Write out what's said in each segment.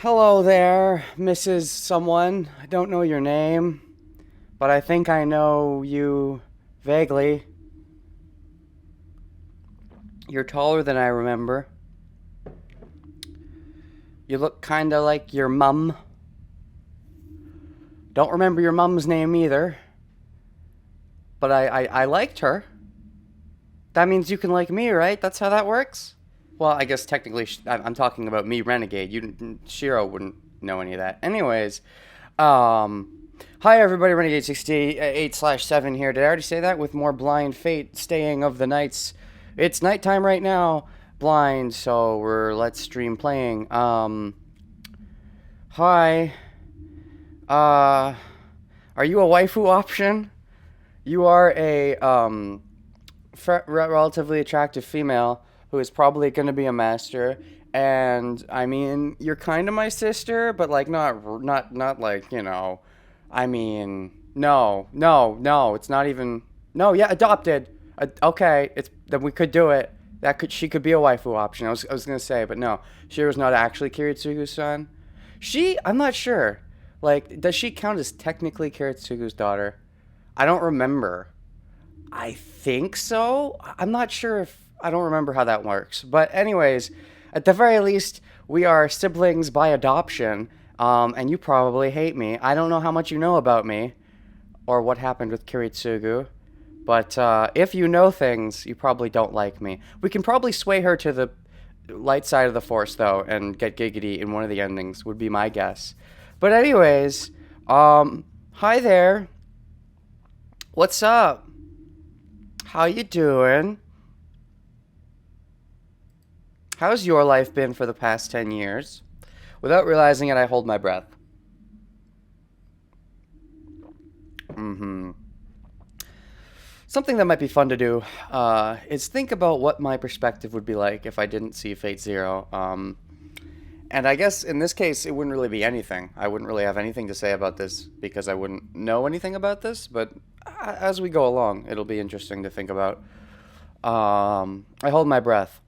Hello there, Mrs. Someone. I don't know your name, but I think I know you vaguely. You're taller than I remember. You look kinda like your mum. Don't remember your mum's name either, but I liked her. That means you can like me, right? That's how that works? Well, I guess technically I'm talking about me, Renegade. Shiro wouldn't know any of that. Anyways, um, hi everybody, Renegade 68/7 here. Did I already say that? With more blind fate staying of the nights. It's nighttime right now, blind, so let's stream playing. Hi. Uh, are you a waifu option? You are a, relatively attractive female who is probably going to be a master. And I mean, you're kind of my sister, but like not like, I mean, no, it's not even. No, yeah, adopted. Okay, it's then we could do it. She could be a waifu option. I was gonna say, but no, Shiro's not actually Kiritsugu's son. I'm not sure. Like, does she count as technically Kiritsugu's daughter? I don't remember. I think so. I'm not sure if I don't remember how that works. But anyways, at the very least, we are siblings by adoption. And you probably hate me. I don't know how much you know about me or what happened with Kiritsugu. But if you know things, you probably don't like me. We can probably sway her to the light side of the force, though, and get giggity in one of the endings, would be my guess. But anyways, hi there. What's up? How you doing? How's your life been for the past 10 years? Without realizing it, I hold my breath. Mm-hmm. Something that might be fun to do is think about what my perspective would be like if I didn't see Fate Zero. And I guess in this case, it wouldn't really be anything. I wouldn't really have anything to say about this because I wouldn't know anything about this. But as we go along, it'll be interesting to think about. I hold my breath.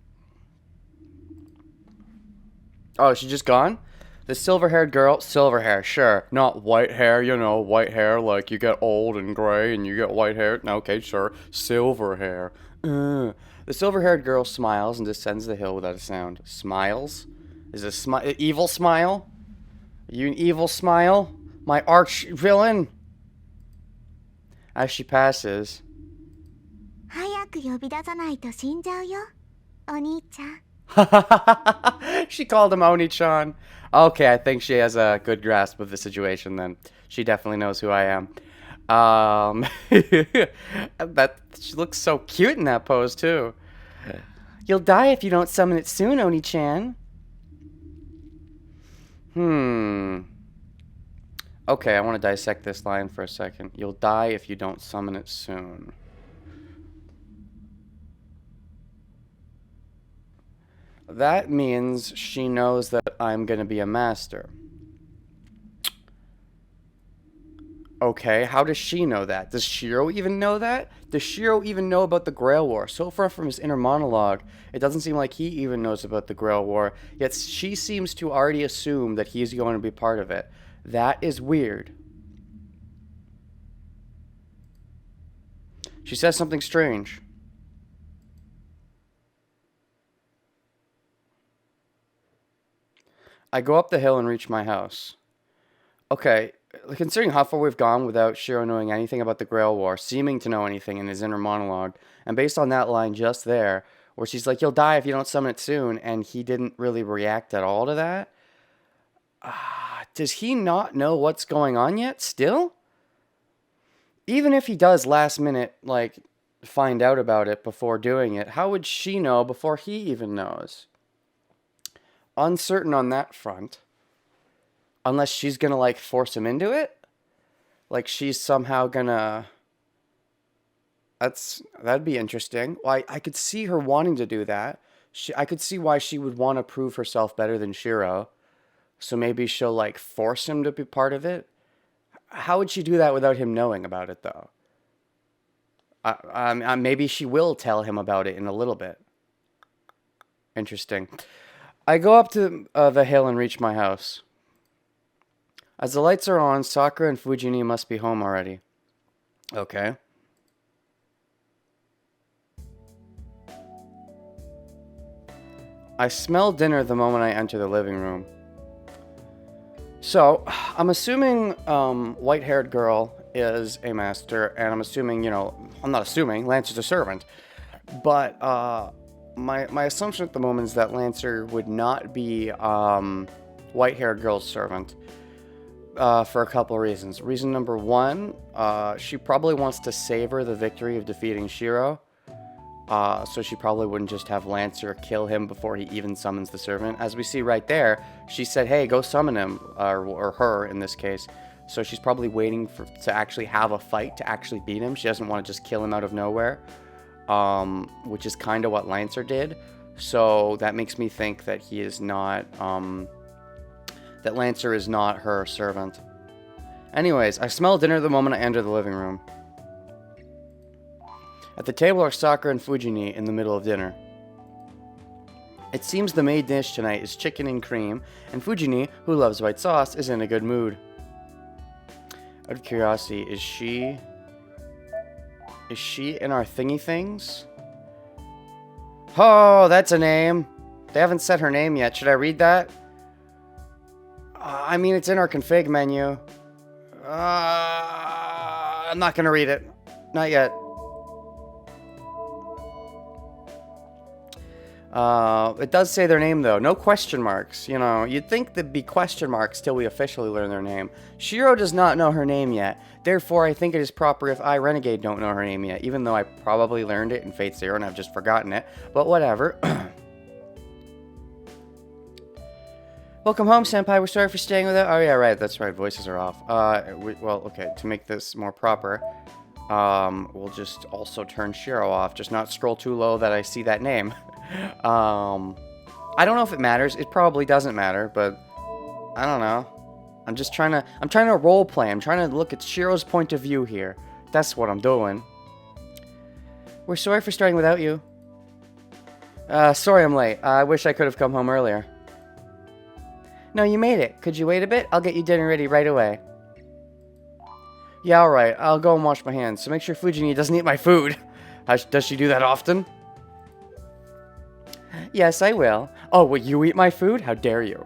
Oh, she's just gone? The silver haired girl, silver hair, sure. Not white hair, white hair like you get old and gray and you get white hair. No, okay, sure. Silver hair. The silver haired girl smiles and descends the hill without a sound. Smiles? Is a evil smile? Are you an evil smile? My arch villain? As she passes. 早く呼び出さないと死んじゃうよ、お兄ちゃん。She called him Oni-chan. Okay, I think she has a good grasp of the situation then. She definitely knows who I am. She looks so cute in that pose too. You'll die if you don't summon it soon, Oni-chan. Okay, I want to dissect this line for a second. You'll die if you don't summon it soon. That means she knows that I'm going to be a master. Okay, how does she know that? Does Shiro even know that? Does Shiro even know about the Grail War? So far from his inner monologue, it doesn't seem like he even knows about the Grail War, yet she seems to already assume that he's going to be part of it. That is weird. She says something strange. I go up the hill and reach my house. Okay, considering how far we've gone without Shiro knowing anything about the Grail War, seeming to know anything in his inner monologue, and based on that line just there, where she's like, you'll die if you don't summon it soon, and he didn't really react at all to that, does he not know what's going on yet, still? Even if he does last minute, like, find out about it before doing it, how would she know before he even knows? Uncertain on that front. Unless she's gonna, like, force him into it? Like, she's somehow gonna... That'd be interesting. Well, I could see her wanting to do that. I could see why she would want to prove herself better than Shiro. So maybe she'll, like, force him to be part of it? How would she do that without him knowing about it, though? Maybe she will tell him about it in a little bit. Interesting. I go up to the hill and reach my house. As the lights are on, Sakura and Fujini must be home already. Okay. I smell dinner the moment I enter the living room. So, I'm assuming white-haired girl is a master, and I'm assuming, I'm not assuming, Lancer's a servant. But my assumption at the moment is that Lancer would not be white-haired girl's servant for a couple of reasons. Reason number one, she probably wants to savor the victory of defeating Shiro. So she probably wouldn't just have Lancer kill him before he even summons the servant. As we see right there, she said, hey, go summon him, or her in this case. So she's probably waiting to actually have a fight to actually beat him. She doesn't want to just kill him out of nowhere, which is kind of what Lancer did. So that makes me think that he is not, that Lancer is not her servant. Anyways, I smell dinner the moment I enter the living room. At the table are Sakura and Fujini in the middle of dinner. It seems the main dish tonight is chicken and cream, and Fujini, who loves white sauce, is in a good mood. Out of curiosity, is she in our thingy things? Oh, that's a name. They haven't said her name yet. Should I read that? I mean, it's in our config menu. I'm not gonna read it. Not yet. It does say their name, though. No question marks. You'd think there'd be question marks till we officially learn their name. Shiro does not know her name yet. Therefore, I think it is proper if I, Renegade, don't know her name yet, even though I probably learned it in Fate Zero and I've just forgotten it. But whatever. Welcome home, Senpai. We're sorry for staying without... Oh, yeah, right. That's right. Voices are off. Well, okay. To make this more proper, we'll just also turn Shiro off. Just not scroll too low that I see that name. I don't know if it matters. It probably doesn't matter, but I don't know. I'm trying to role play. I'm trying to look at Shiro's point of view here. That's what I'm doing. We're sorry for starting without you. Sorry I'm late. I wish I could have come home earlier. No, you made it. Could you wait a bit? I'll get you dinner ready right away. Yeah, alright. I'll go and wash my hands. So make sure Fujini doesn't eat my food. Does she do that often? Yes, I will. Oh, will you eat my food? How dare you?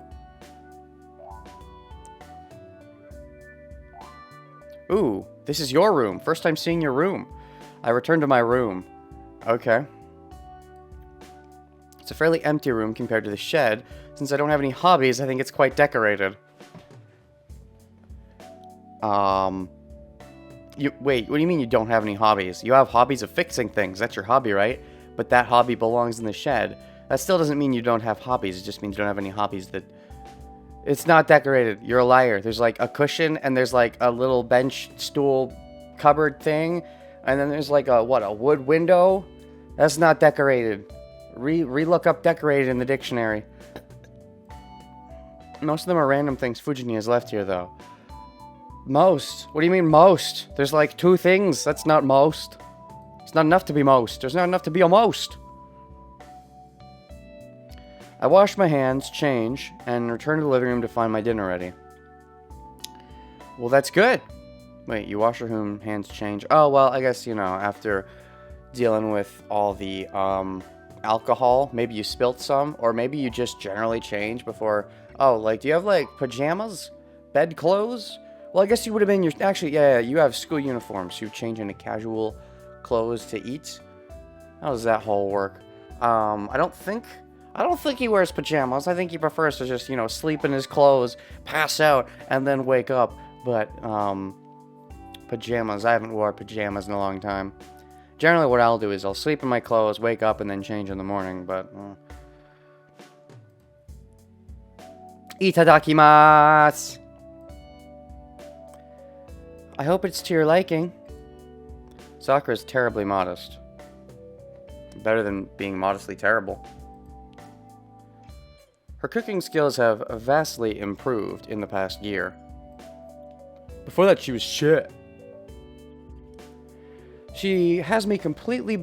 Ooh, this is your room. First time seeing your room. I returned to my room. Okay. It's a fairly empty room compared to the shed. Since I don't have any hobbies, I think it's quite decorated. Wait, what do you mean you don't have any hobbies? You have hobbies of fixing things. That's your hobby, right? But that hobby belongs in the shed. That still doesn't mean you don't have hobbies. It just means you don't have any hobbies that... It's not decorated. You're a liar. There's like a cushion and there's like a little bench, stool, cupboard thing. And then there's like a wood window? That's not decorated. Re-look up decorated in the dictionary. Most of them are random things Fujini has left here, though. Most? What do you mean most? There's like 2 things. That's not most. It's not enough to be most. There's not enough to be a most. I wash my hands, change, and return to the living room to find my dinner ready. Well, that's good. Wait, you wash your hands, change. Oh, well, I guess, after dealing with all the alcohol, maybe you spilt some, or maybe you just generally change before... Oh, do you have, pajamas? Bed clothes? Well, I guess you would have been your... Actually, yeah, you have school uniforms. So you change into casual clothes to eat. How does that whole work? I don't think he wears pajamas. I think he prefers to just, sleep in his clothes, pass out, and then wake up. But, pajamas. I haven't worn pajamas in a long time. Generally, what I'll do is I'll sleep in my clothes, wake up, and then change in the morning, but... Itadakimasu! I hope it's to your liking. Sakura's terribly modest. Better than being modestly terrible. Her cooking skills have vastly improved in the past year. Before that, she was shit. She has me completely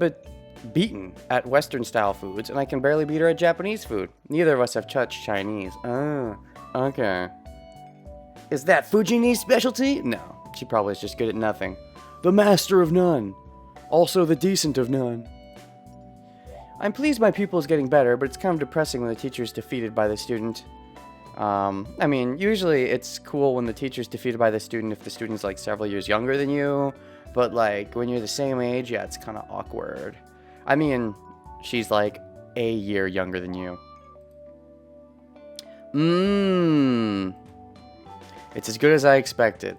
beaten at Western-style foods, and I can barely beat her at Japanese food. Neither of us have touched Chinese. Ah, okay. Is that Fujini's specialty? No, she probably is just good at nothing. The master of none. Also the decent of none. I'm pleased my pupil is getting better, but it's kind of depressing when the teacher is defeated by the student. I mean, usually it's cool when the teacher's defeated by the student if the student's like several years younger than you, but like when you're the same age, yeah, it's kind of awkward. I mean, she's like a year younger than you. It's as good as I expected.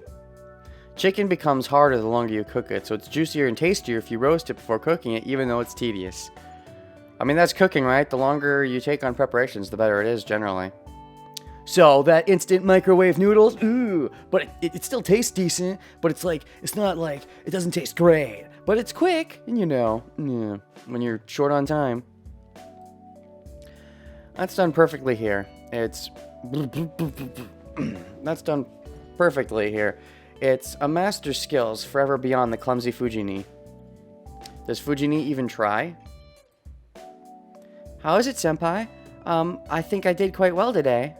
Chicken becomes harder the longer you cook it, so it's juicier and tastier if you roast it before cooking it, even though it's tedious. I mean, that's cooking, right? The longer you take on preparations, the better it is, generally. So, that instant microwave noodles, ooh, but it still tastes decent, but it's like, it's not like, it doesn't taste great, but it's quick, and you know, when you're short on time. That's done perfectly here. It's, that's done perfectly here. It's a master's skills forever beyond the clumsy Fujini. Does Fujini even try? How is it, senpai? I think I did quite well today.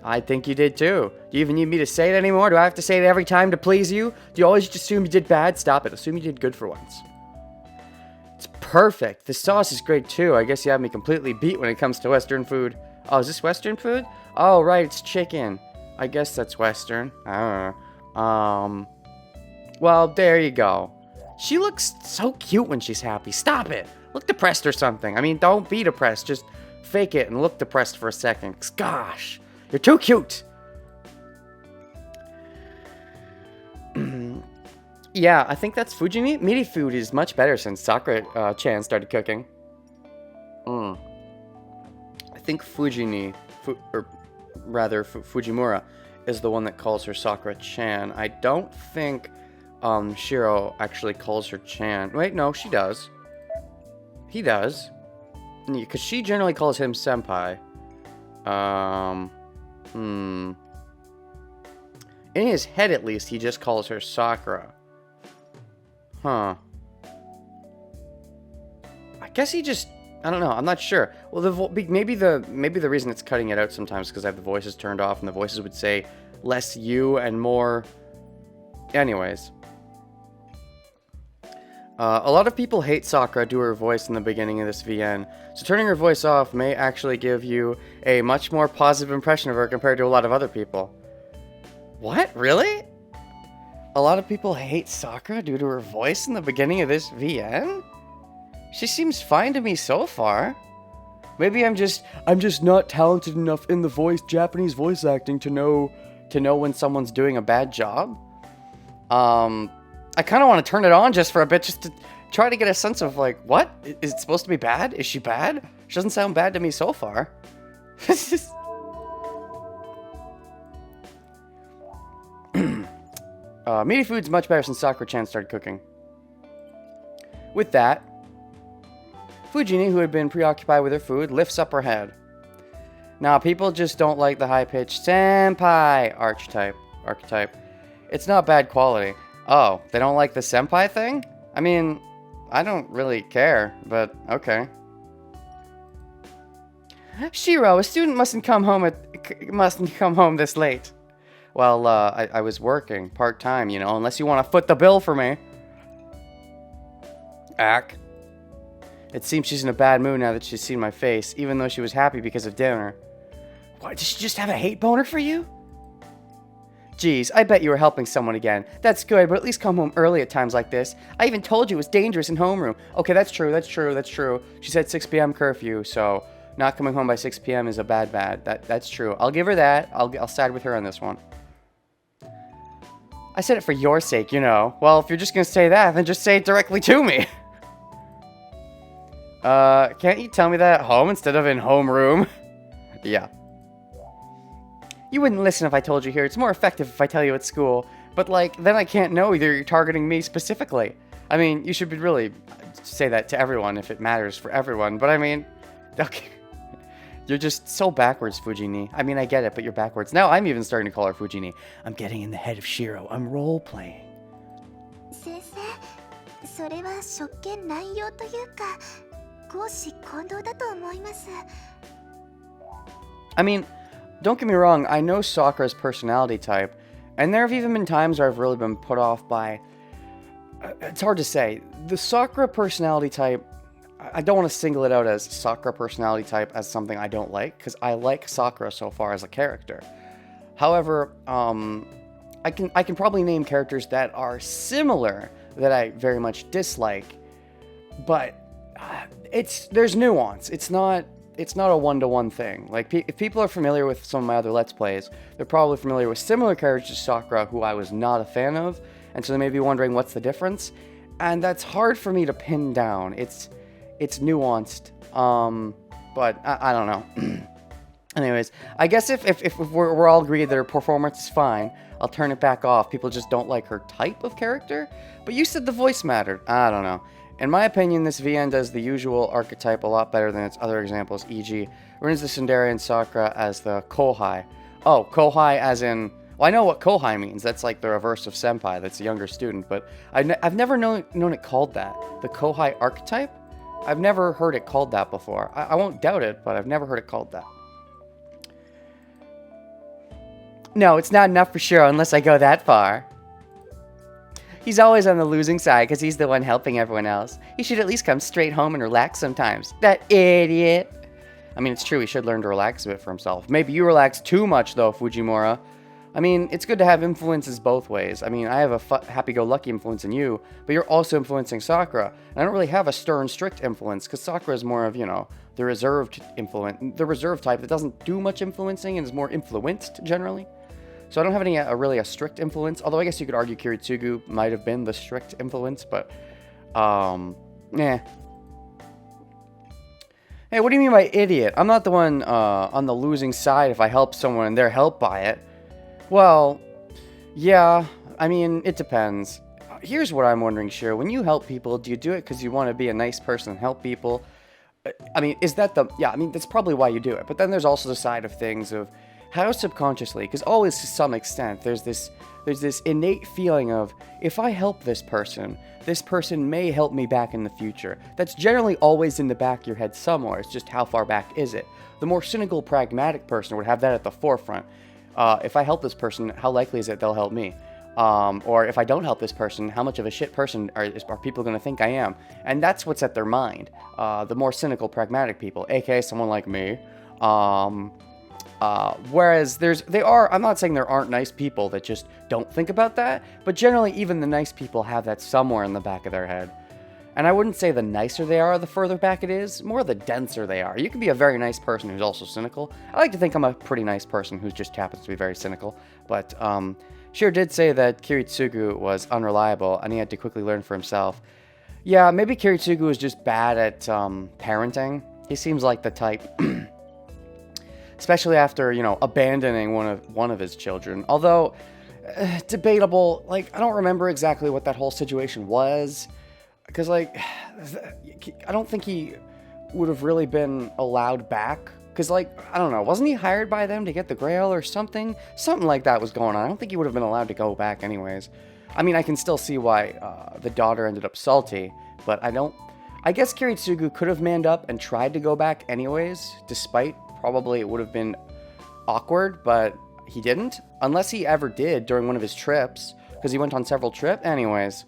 I think you did too. Do you even need me to say it anymore? Do I have to say it every time to please you? Do you always just assume you did bad? Stop it. Assume you did good for once. It's perfect. The sauce is great too. I guess you have me completely beat when it comes to Western food. Oh, is this Western food? Oh, right, it's chicken. I guess that's Western. I don't know. Well, there you go. She looks so cute when she's happy. Stop it. Look depressed or something. I mean, don't be depressed. Just fake it and look depressed for a second. Gosh, you're too cute. Yeah, I think that's Fujini. Meaty food is much better since Sakura-chan started cooking. I think Fujini, or rather Fujimura, is the one that calls her Sakura-chan. I don't think Shiro actually calls her Chan. Wait, no, she does. He does. Because she generally calls him senpai. In his head, at least, he just calls her Sakura. Huh. I guess he just... I don't know. I'm not sure. Well, maybe the reason it's cutting it out sometimes is because I have the voices turned off, and the voices would say less you and more... Anyways. A lot of people hate Sakura due to her voice in the beginning of this VN, so turning her voice off may actually give you a much more positive impression of her compared to a lot of other people. What? Really? A lot of people hate Sakura due to her voice in the beginning of this VN? She seems fine to me so far. Maybe I'm just not talented enough in the Japanese voice acting to know when someone's doing a bad job. I kind of want to turn it on just for a bit, just to try to get a sense of, like, what? Is it supposed to be bad? Is she bad? She doesn't sound bad to me so far. Meaty food's much better since Sakura-chan started cooking. With that, Fujini, who had been preoccupied with her food, lifts up her head. Now, people just don't like the high-pitched senpai archetype. It's not bad quality. Oh, they don't like the senpai thing? I mean, I don't really care, but okay. Shiro, a student mustn't come home this late. Well, I was working part-time, you know, unless you want to foot the bill for me. Ack. It seems she's in a bad mood now that she's seen my face, even though she was happy because of dinner. What, did she just have a hate boner for you? Geez, I bet you were helping someone again. That's good, but at least come home early at times like this. I even told you it was dangerous in homeroom. Okay, that's true. She said 6 p.m. curfew, so not coming home by 6 p.m. is a bad. That's true. I'll give her that. I'll side with her on this one. I said it for your sake, you know. Well, if you're just gonna say that, then just say it directly to me. Can't you tell me that at home instead of in homeroom? Yeah. You wouldn't listen if I told you here. It's more effective if I tell you at school. But, like, then I can't know either you're targeting me specifically. I mean, you should really say that to everyone if it matters for everyone. But, I mean, okay. You're just so backwards, Fujini. I mean, I get it, but you're backwards. Now I'm even starting to call her Fujini. I'm getting in the head of Shiro. I'm role-playing. 先生、それは職権乱用というか、公私混同だと思います。I mean, don't get me wrong, I know Sakura's personality type, and there have even been times where I've really been put off by... It's hard to say. The Sakura personality type, I don't want to single it out as Sakura personality type as something I don't like, because I like Sakura so far as a character. However, I can probably name characters that are similar that I very much dislike, but there's nuance. It's not a one-to-one thing. Like, if people are familiar with some of my other Let's Plays, they're probably familiar with similar characters to Sakura who I was not a fan of, and so they may be wondering what's the difference, and that's hard for me to pin down. It's nuanced, but I don't know. Anyways, I guess if we're all agreed that her performance is fine, I'll turn it back off. People just don't like her type of character, but you said the voice mattered. I don't know. In my opinion, this VN does the usual archetype a lot better than its other examples, e.g. runs the Tsundere and Sakura as the Kohai. Oh, Kohai as in... Well, I know what Kohai means. That's like the reverse of Senpai. That's a younger student, but I've never known it called that. The Kohai archetype? I've never heard it called that before. I won't doubt it, but I've never heard it called that. No, it's not enough for sure unless I go that far. He's always on the losing side because he's the one helping everyone else. He should at least come straight home and relax sometimes. That idiot. I mean, it's true, he should learn to relax a bit for himself. Maybe you relax too much, though, Fujimura. I mean, it's good to have influences both ways. I mean, I have a happy-go-lucky influence in you, but you're also influencing Sakura. And I don't really have a stern, strict influence, because Sakura is more of, you know, the reserved type that doesn't do much influencing and is more influenced, generally. So I don't have really a strict influence, although I guess you could argue Kiritsugu might have been the strict influence, but, Hey, what do you mean by idiot? I'm not the one, on the losing side if I help someone and they're helped by it. Well, yeah, I mean, it depends. Here's what I'm wondering, Shir. When you help people, do you do it because you want to be a nice person and help people? I mean, yeah, I mean, that's probably why you do it. But then there's also the side of things of how subconsciously, because always to some extent, there's this innate feeling of, if I help this person may help me back in the future. That's generally always in the back of your head somewhere. It's just how far back is it? The more cynical, pragmatic person would have that at the forefront. If I help this person, how likely is it they'll help me? Or if I don't help this person, how much of a shit person are people going to think I am? And that's what's at their mind. The more cynical, pragmatic people, aka someone like me. Whereas I'm not saying there aren't nice people that just don't think about that, but generally even the nice people have that somewhere in the back of their head. And I wouldn't say the nicer they are, the further back it is, more the denser they are. You can be a very nice person who's also cynical. I like to think I'm a pretty nice person who just happens to be very cynical. But Shir did say that Kiritsugu was unreliable and he had to quickly learn for himself. Yeah, maybe Kiritsugu was just bad at parenting. He seems like the type, especially after, you know, abandoning one of his children. Although, debatable, like, I don't remember exactly what that whole situation was. Because, like, I don't think he would have really been allowed back. Because, like, I don't know, wasn't he hired by them to get the Grail or something? Something like that was going on. I don't think he would have been allowed to go back anyways. I mean, I can still see why the daughter ended up salty, but I guess Kiritsugu could have manned up and tried to go back anyways, despite probably it would have been awkward, but he didn't. Unless he ever did during one of his trips, because he went on several trips. Anyways.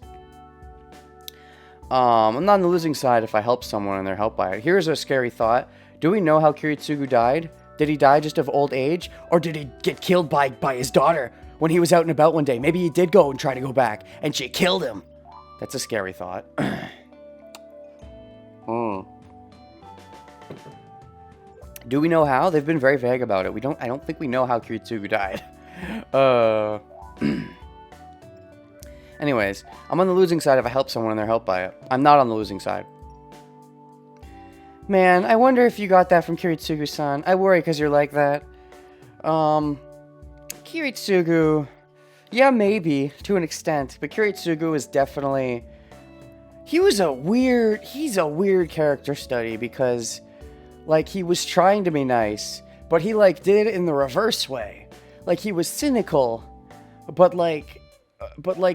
I'm not on the losing side if I help someone and they're helped by it. Here's a scary thought. Do we know how Kiritsugu died? Did he die just of old age? Or did he get killed by his daughter when he was out and about one day? Maybe he did go and try to go back and she killed him. That's a scary thought. Do we know how? They've been very vague about it. I don't think we know how Kiritsugu died. Anyways, I'm on the losing side if I help someone and they're helped by it. I'm not on the losing side. Man, I wonder if you got that from Kiritsugu-san. I worry because you're like that. Kiritsugu... Yeah, maybe, to an extent. But Kiritsugu is definitely... He's a weird character study because, like, he was trying to be nice, but he, like, did it in the reverse way. Like, he was cynical, but, like,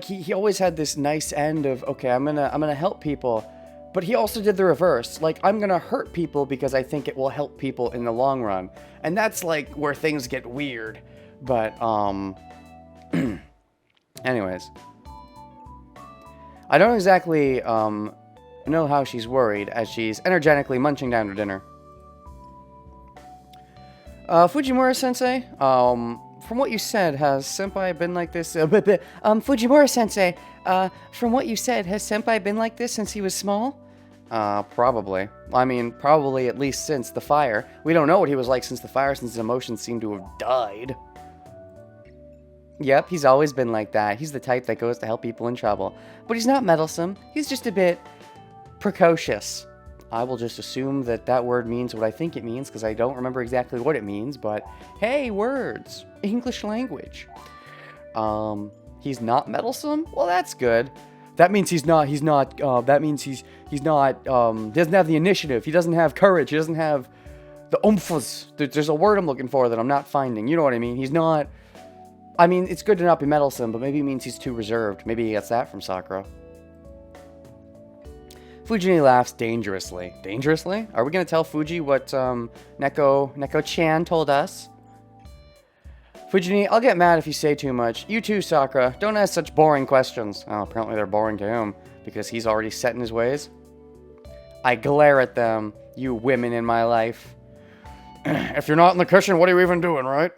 he always had this nice end of, okay, I'm gonna help people, But he also did the reverse. Like, I'm gonna hurt people because I think it will help people in the long run. And that's, like, where things get weird. But, anyways. I don't exactly, know how she's worried as she's energetically munching down her dinner. Fujimura-sensei, from what you said, has Senpai been like this? Fujimura-sensei, from what you said, has Senpai been like this since he was small? Probably. I mean, probably at least since the fire. We don't know what he was like since the fire, since his emotions seem to have died. Yep, he's always been like that. He's the type that goes to help people in trouble. But he's not meddlesome. He's just a bit precocious. I will just assume that that word means what I think it means, because I don't remember exactly what it means, but hey, words. English language. He's not meddlesome? Well, that's good. That means he doesn't have the initiative. He doesn't have courage. He doesn't have the oomph. There's a word I'm looking for that I'm not finding. You know what I mean? He's not... I mean, it's good to not be meddlesome, but maybe it means he's too reserved. Maybe he gets that from Sakura. Fujini laughs dangerously. Dangerously? Are we going to tell Fuji what Neko-chan told us? Fujini, I'll get mad if you say too much. You too, Sakura. Don't ask such boring questions. Oh, apparently they're boring to him, because he's already set in his ways. I glare at them, you women in my life. If you're not in the kitchen, what are you even doing, right?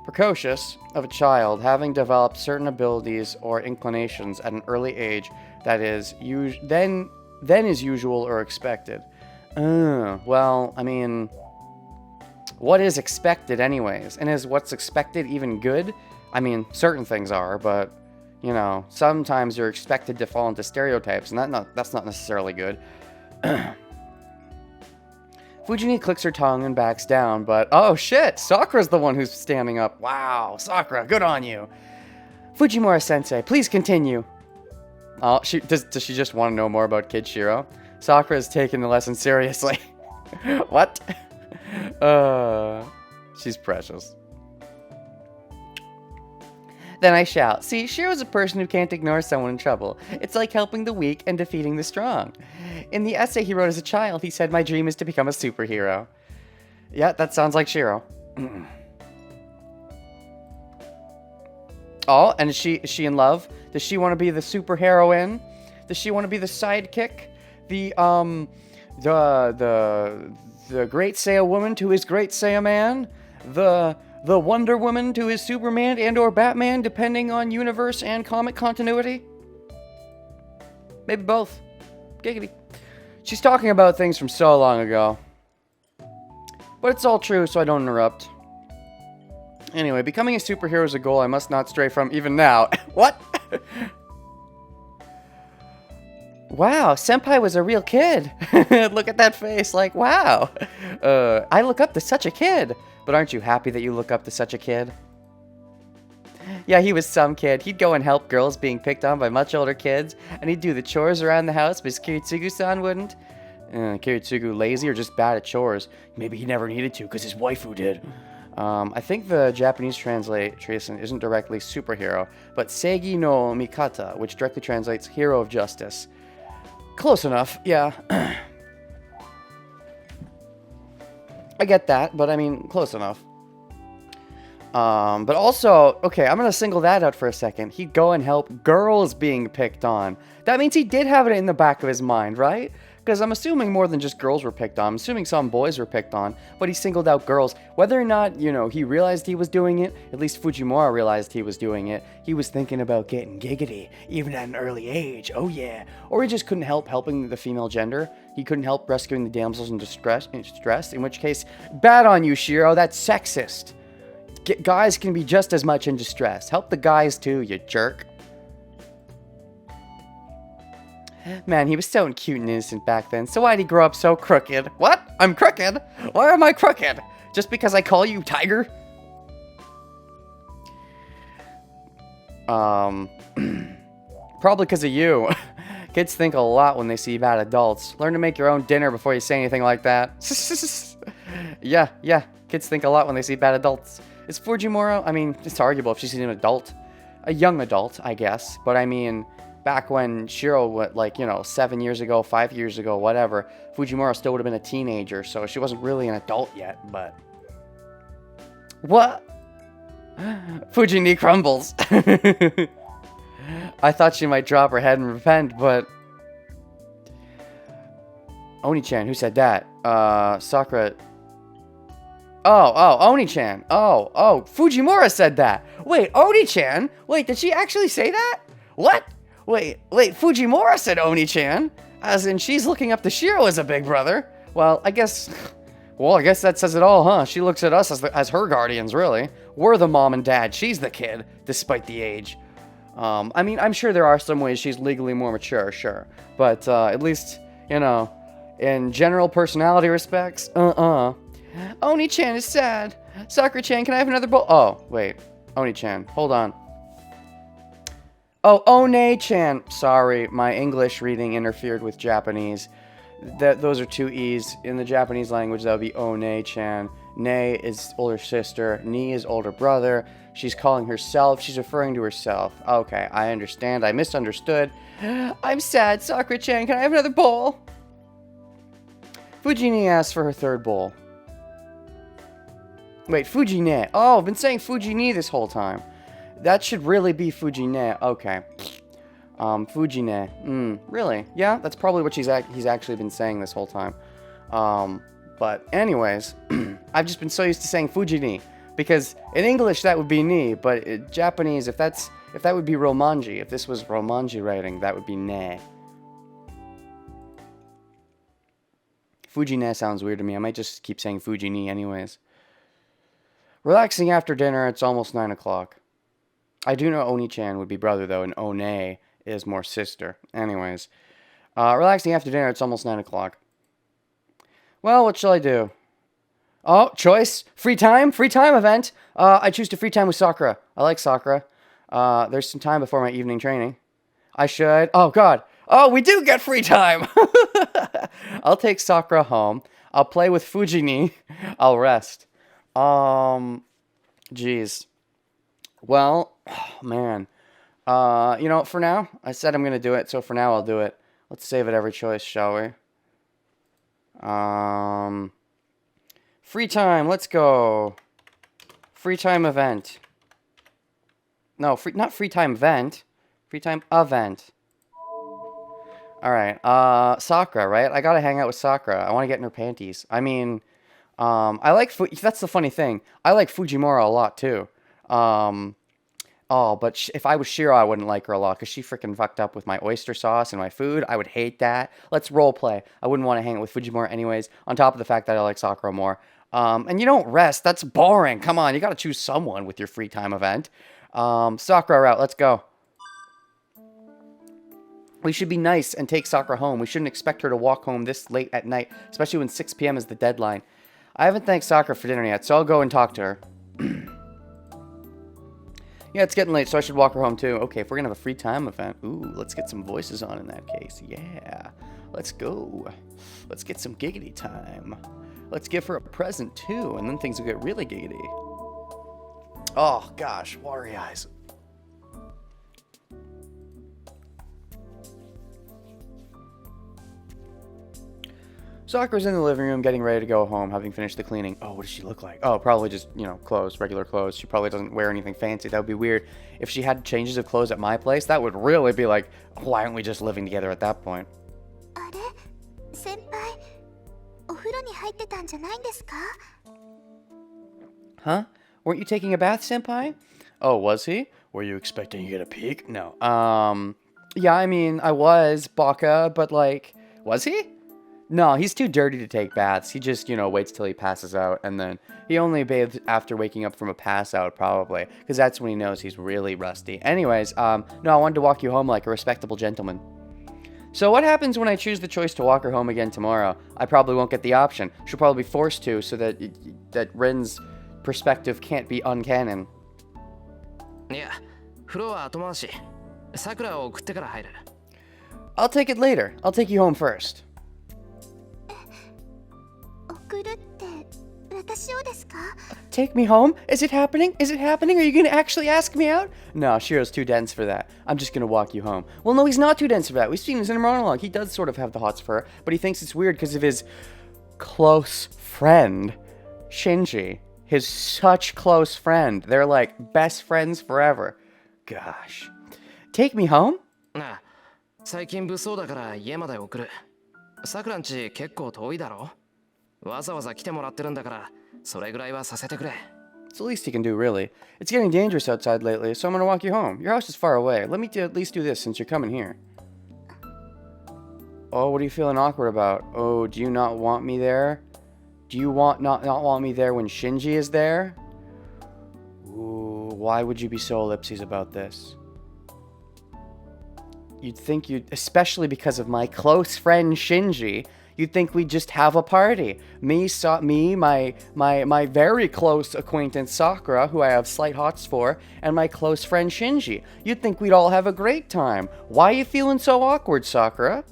Precocious of a child, having developed certain abilities or inclinations at an early age that is then is usual or expected. Well, I mean, what is expected anyways? And is what's expected even good? I mean, certain things are, but, you know, sometimes you're expected to fall into stereotypes, and that's not necessarily good. Fujini clicks her tongue and backs down, but oh shit, Sakura's the one who's standing up. Wow, Sakura, good on you. Fujimura-sensei, please continue. Oh, does she just want to know more about Kid Shiro? Sakura's taking the lesson seriously. What? She's precious. Then I shout, see, Shiro's a person who can't ignore someone in trouble. It's like helping the weak and defeating the strong. In the essay he wrote as a child, he said, my dream is to become a superhero. Yeah, that sounds like Shiro. Oh, and is she in love? Does she want to be the superheroine? Does she want to be the sidekick? The great Saiya woman to his great Saiya man? The Wonder Woman to his Superman and or Batman, depending on universe and comic continuity? Maybe both. Giggity. She's talking about things from so long ago. But it's all true, so I don't interrupt. Anyway, becoming a superhero is a goal I must not stray from even now. What? Wow, Senpai was a real kid. Look at that face, like, wow. I look up to such a kid. But aren't you happy that you look up to such a kid? Yeah, he was some kid. He'd go and help girls being picked on by much older kids, and he'd do the chores around the house, but Kiritsugu-san wouldn't. Kiritsugu lazy or just bad at chores? Maybe he never needed to, because his waifu did. I think the Japanese translation isn't directly superhero, but Seigi no Mikata, which directly translates hero of justice. Close enough, yeah. I get that, but I mean, close enough. But also, okay, I'm gonna single that out for a second. He'd go and help girls being picked on. That means he did have it in the back of his mind, right? Because I'm assuming more than just girls were picked on. I'm assuming some boys were picked on, but he singled out girls. Whether or not, you know, he realized he was doing it, at least Fujimura realized he was doing it, he was thinking about getting giggity, even at an early age, oh yeah. Or he just couldn't help helping the female gender. He couldn't help rescuing the damsels in distress, in which case, bad on you, Shiro, that's sexist. Guys can be just as much in distress. Help the guys too, you jerk. Man, he was so cute and innocent back then, so why'd he grow up so crooked? What? I'm crooked? Why am I crooked? Just because I call you Tiger? Probably because of you. Kids think a lot when they see bad adults. Learn to make your own dinner before you say anything like that. Yeah, kids think a lot when they see bad adults. Is Fujimura, I mean, it's arguable if she's an adult. A young adult, I guess. But I mean, back when Shiro, like, 7 years ago, 5 years ago, whatever, Fujimura still would have been a teenager, so she wasn't really an adult yet, but... What? Fuji knee crumbles. I thought she might drop her head and repent, but... Oni-chan, who said that? Sakura... Oh, Oni-chan. Oh, Fujimura said that. Wait, Oni-chan? Wait, did she actually say that? What? Wait, Fujimura said Oni-chan? As in, she's looking up to Shiro as a big brother. Well, I guess that says it all, huh? She looks at us as her guardians, really. We're the mom and dad. She's the kid, despite the age. I mean, I'm sure there are some ways she's legally more mature, sure. But, at least, in general personality respects, Oni-chan is sad. Sakura-chan, can I have another bowl? Oh, wait. Oni-chan, hold on. Oh, One-chan. Sorry, my English reading interfered with Japanese. Those are two E's. In the Japanese language, that would be One-chan. Ne is older sister. Ni is older brother. She's calling herself. She's referring to herself. Okay, I understand. I misunderstood. I'm sad. Sakura-chan, can I have another bowl? Fujini asked for her third bowl. Wait, Fujine. Oh, I've been saying Fujini this whole time. That should really be Fujine. Okay. Fujine. Really? Yeah, that's probably what he's actually been saying this whole time. But anyways, I've just been so used to saying Fujini. Because in English that would be ni, but in Japanese, if that would be Romanji. If this was Romanji writing, that would be ne. Fujine sounds weird to me. I might just keep saying Fujini anyways. Relaxing after dinner, it's almost 9 o'clock. I do know Oni-chan would be brother, though, and One is more sister. Anyways. Relaxing after dinner, it's almost 9 o'clock. Well, what shall I do? Oh, choice. Free time? Free time event. I choose to free time with Sakura. I like Sakura. There's some time before my evening training. I should... Oh, God. Oh, we do get free time! I'll take Sakura home. I'll play with Fujini. I'll rest. Jeez. Well, man. For now, I said I'm going to do it, so for now I'll do it. Let's save it every choice, shall we? Free time, let's go. Free time event. No, not free time event. Free time event. Alright, Sakura, right? I gotta hang out with Sakura. I want to get in her panties. I mean... that's the funny thing. I like Fujimura a lot, too. But if I was Shiro, I wouldn't like her a lot, because she freaking fucked up with my oyster sauce and my food. I would hate that. Let's roleplay. I wouldn't want to hang out with Fujimura anyways, on top of the fact that I like Sakura more. And you don't rest. That's boring. Come on, you gotta choose someone with your free time event. Sakura route, let's go. We should be nice and take Sakura home. We shouldn't expect her to walk home this late at night, especially when 6 p.m. is the deadline. I haven't thanked Sakura for dinner yet, so I'll go and talk to her. Yeah, it's getting late, so I should walk her home too. Okay, if we're gonna have a free time event, ooh, let's get some voices on in that case. Yeah, let's go. Let's get some giggity time. Let's give her a present too, and then things will get really giggity. Oh gosh, watery eyes. Sakura's in the living room getting ready to go home, having finished the cleaning. Oh, what does she look like? Oh, probably just, clothes, regular clothes. She probably doesn't wear anything fancy. That would be weird. If she had changes of clothes at my place, that would really be like, why aren't we just living together at that point? Huh? Weren't you taking a bath, senpai? Oh, was he? Were you expecting to get a peek? No. Yeah, I mean, I was, Baka, but like, was he? No, he's too dirty to take baths. He just, waits till he passes out, and then he only bathes after waking up from a pass out, probably, because that's when he knows he's really rusty. Anyways, no, I wanted to walk you home like a respectable gentleman. So what happens when I choose the choice to walk her home again tomorrow? I probably won't get the option. She'll probably be forced to, so that Ren's perspective can't be uncanon. Yeah, I'll take it later. I'll take you home first. 私をですか？ Take me home? Is it happening? Is it happening? Are you gonna actually ask me out? No, Shiro's too dense for that. I'm just gonna walk you home. Well, no, he's not too dense for that. We've seen his inner monologue. He does sort of have the hots for her, but he thinks it's weird because of his close friend, Shinji. His such close friend. They're like best friends forever. Gosh. Take me home? なあ、最近物騒だから家まで送る。さくらんち結構遠いだろ？わざわざ来てもらってるんだから、それぐらいはさせてくれ。It's the least he can do, really. It's getting dangerous outside lately, so I'm gonna walk you home. Your house is far away. Let me at least do this since you're coming here. Oh, what are you feeling awkward about? Oh, do you not want me there? Do you not want me there when Shinji is there? Ooh, why would you be so ellipses about this? You'd think especially because of my close friend Shinji, you'd think we'd just have a party. My very close acquaintance Sakura, who I have slight hots for, and my close friend Shinji. You'd think we'd all have a great time. Why are you feeling so awkward, Sakura?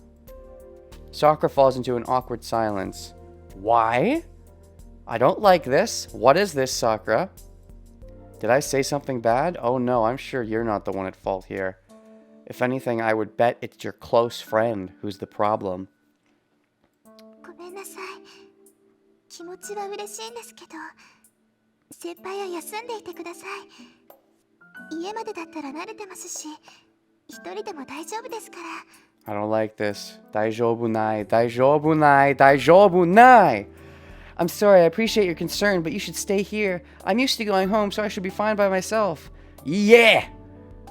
Sakura falls into an awkward silence. Why? I don't like this. What is this, Sakura? Did I say something bad? Oh no, I'm sure you're not the one at fault here. If anything, I would bet it's your close friend who's the problem. ごめんなさい。気持ちは嬉しいんですけど、先輩は休んでいてください。家までだったら慣れてますし、一人でも大丈夫ですから。I don't like this. 大丈夫ない、大丈夫ない、大丈夫ない。I'm sorry, I appreciate your concern, but you should stay here. I'm used to going home, so I should be fine by myself. Yeah!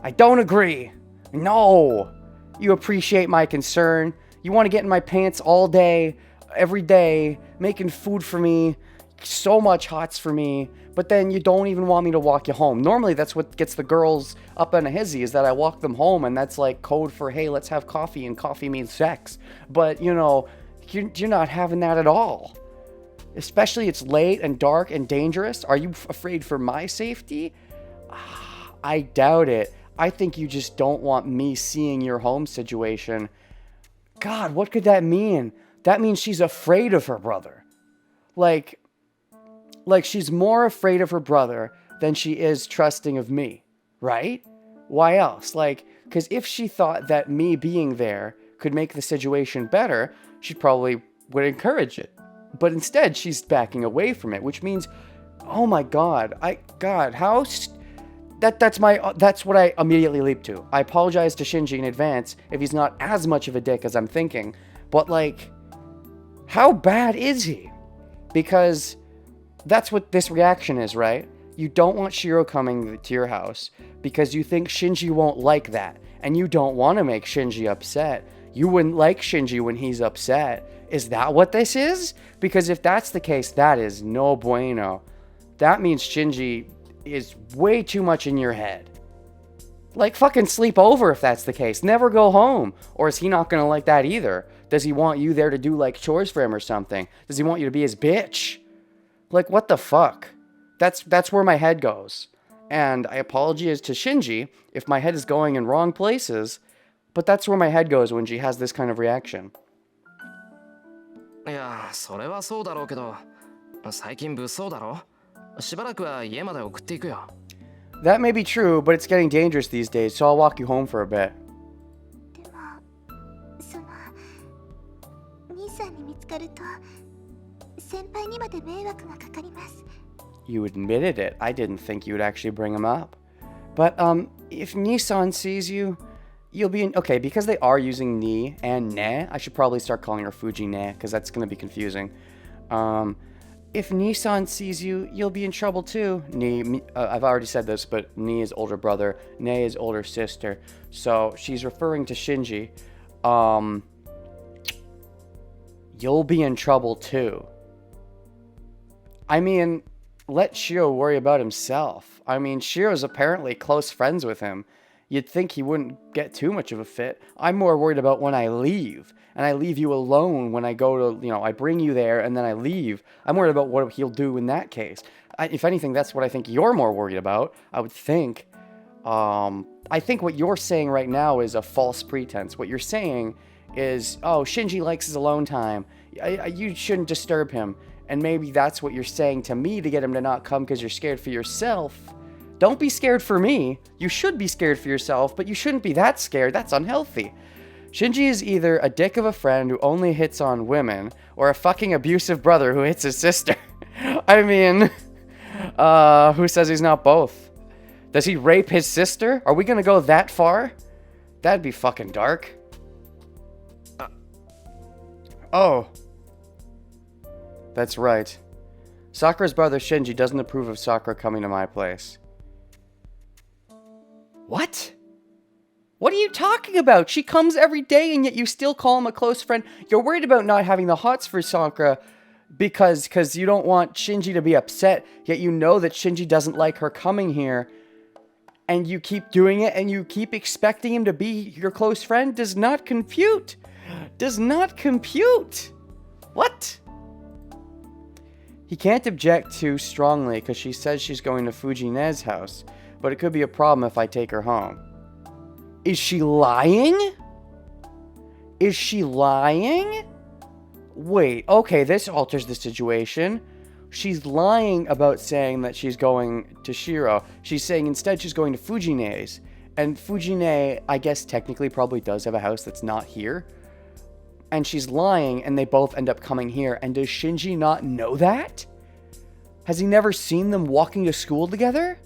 I don't agree. No! You appreciate my concern. You want to get in my pants all day, every day, making food for me, so much hots for me, but then you don't even want me to walk you home. Normally, that's what gets the girls up in a hizzy, is that I walk them home, and that's like code for, hey, let's have coffee, and coffee means sex. But, you know, you're not having that at all. Especially it's late and dark and dangerous. Are you afraid for my safety? I doubt it. I think you just don't want me seeing your home situation. God, what could that mean? That means she's afraid of her brother. Like she's more afraid of her brother than she is trusting of me, right? Why else? Because if she thought that me being there could make the situation better, she probably would encourage it. But instead, she's backing away from it, which means, oh my God, that's what I immediately leap to. I apologize to Shinji in advance if he's not as much of a dick as I'm thinking, but how bad is he? Because that's what this reaction is, right? You don't want Shiro coming to your house because you think Shinji won't like that, and you don't want to make Shinji upset. You wouldn't like Shinji when he's upset. Is that what this is? Because if that's the case, that is no bueno. That means Shinji is way too much in your head. Fucking sleep over if that's the case. Never go home. Or is he not gonna like that either? Does he want you there to do chores for him or something? Does he want you to be his bitch? What the fuck? That's where my head goes. And I apologize to Shinji if my head is going in wrong places, but that's where my head goes when she has this kind of reaction. いや、それはそうだろうけど、最近物騒だろ？しばらくは家まで送っていくよ。That may be true, but it's getting dangerous these days, so I'll walk you home for a bit. でも、兄さんに見つかると、先輩にまで迷惑がかかります。You admitted it. I didn't think you would actually bring him up. But, if Nissan sees you, you'll be in... Okay, because they are using ni and ne, I should probably start calling her Fuji ne, because that's going to be confusing. If Nissan sees you, you'll be in trouble too. I've already said this, but Ni is older brother, Ne is older sister. So she's referring to Shinji. You'll be in trouble too. I mean, let Shiro worry about himself. I mean, Shiro's apparently close friends with him. You'd think he wouldn't get too much of a fit. I'm more worried about when I leave. And I leave you alone when I go to, I bring you there and then I leave. I'm worried about what he'll do in that case. If anything, that's what I think you're more worried about, I would think. I think what you're saying right now is a false pretense. What you're saying is, oh, Shinji likes his alone time. You shouldn't disturb him. And maybe that's what you're saying to me to get him to not come because you're scared for yourself. Don't be scared for me. You should be scared for yourself, but you shouldn't be that scared. That's unhealthy. Shinji is either a dick of a friend who only hits on women, or a fucking abusive brother who hits his sister. I mean, who says he's not both? Does he rape his sister? Are we gonna go that far? That'd be fucking dark. Oh. That's right. Sakura's brother Shinji doesn't approve of Sakura coming to my place. What? What are you talking about? She comes every day and yet you still call him a close friend. You're worried about not having the hots for Sakura because you don't want Shinji to be upset, yet you know that Shinji doesn't like her coming here. And you keep doing it and you keep expecting him to be your close friend? Does not compute. Does not compute. What? He can't object too strongly because she says she's going to Fujine's house, but it could be a problem if I take her home. Is she lying? Is she lying? Wait, okay, this alters the situation. She's lying about saying that she's going to Shiro. She's saying instead she's going to Fujine's. And Fujine, I guess technically probably does have a house that's not here. And she's lying and they both end up coming here. And does Shinji not know that? Has he never seen them walking to school together?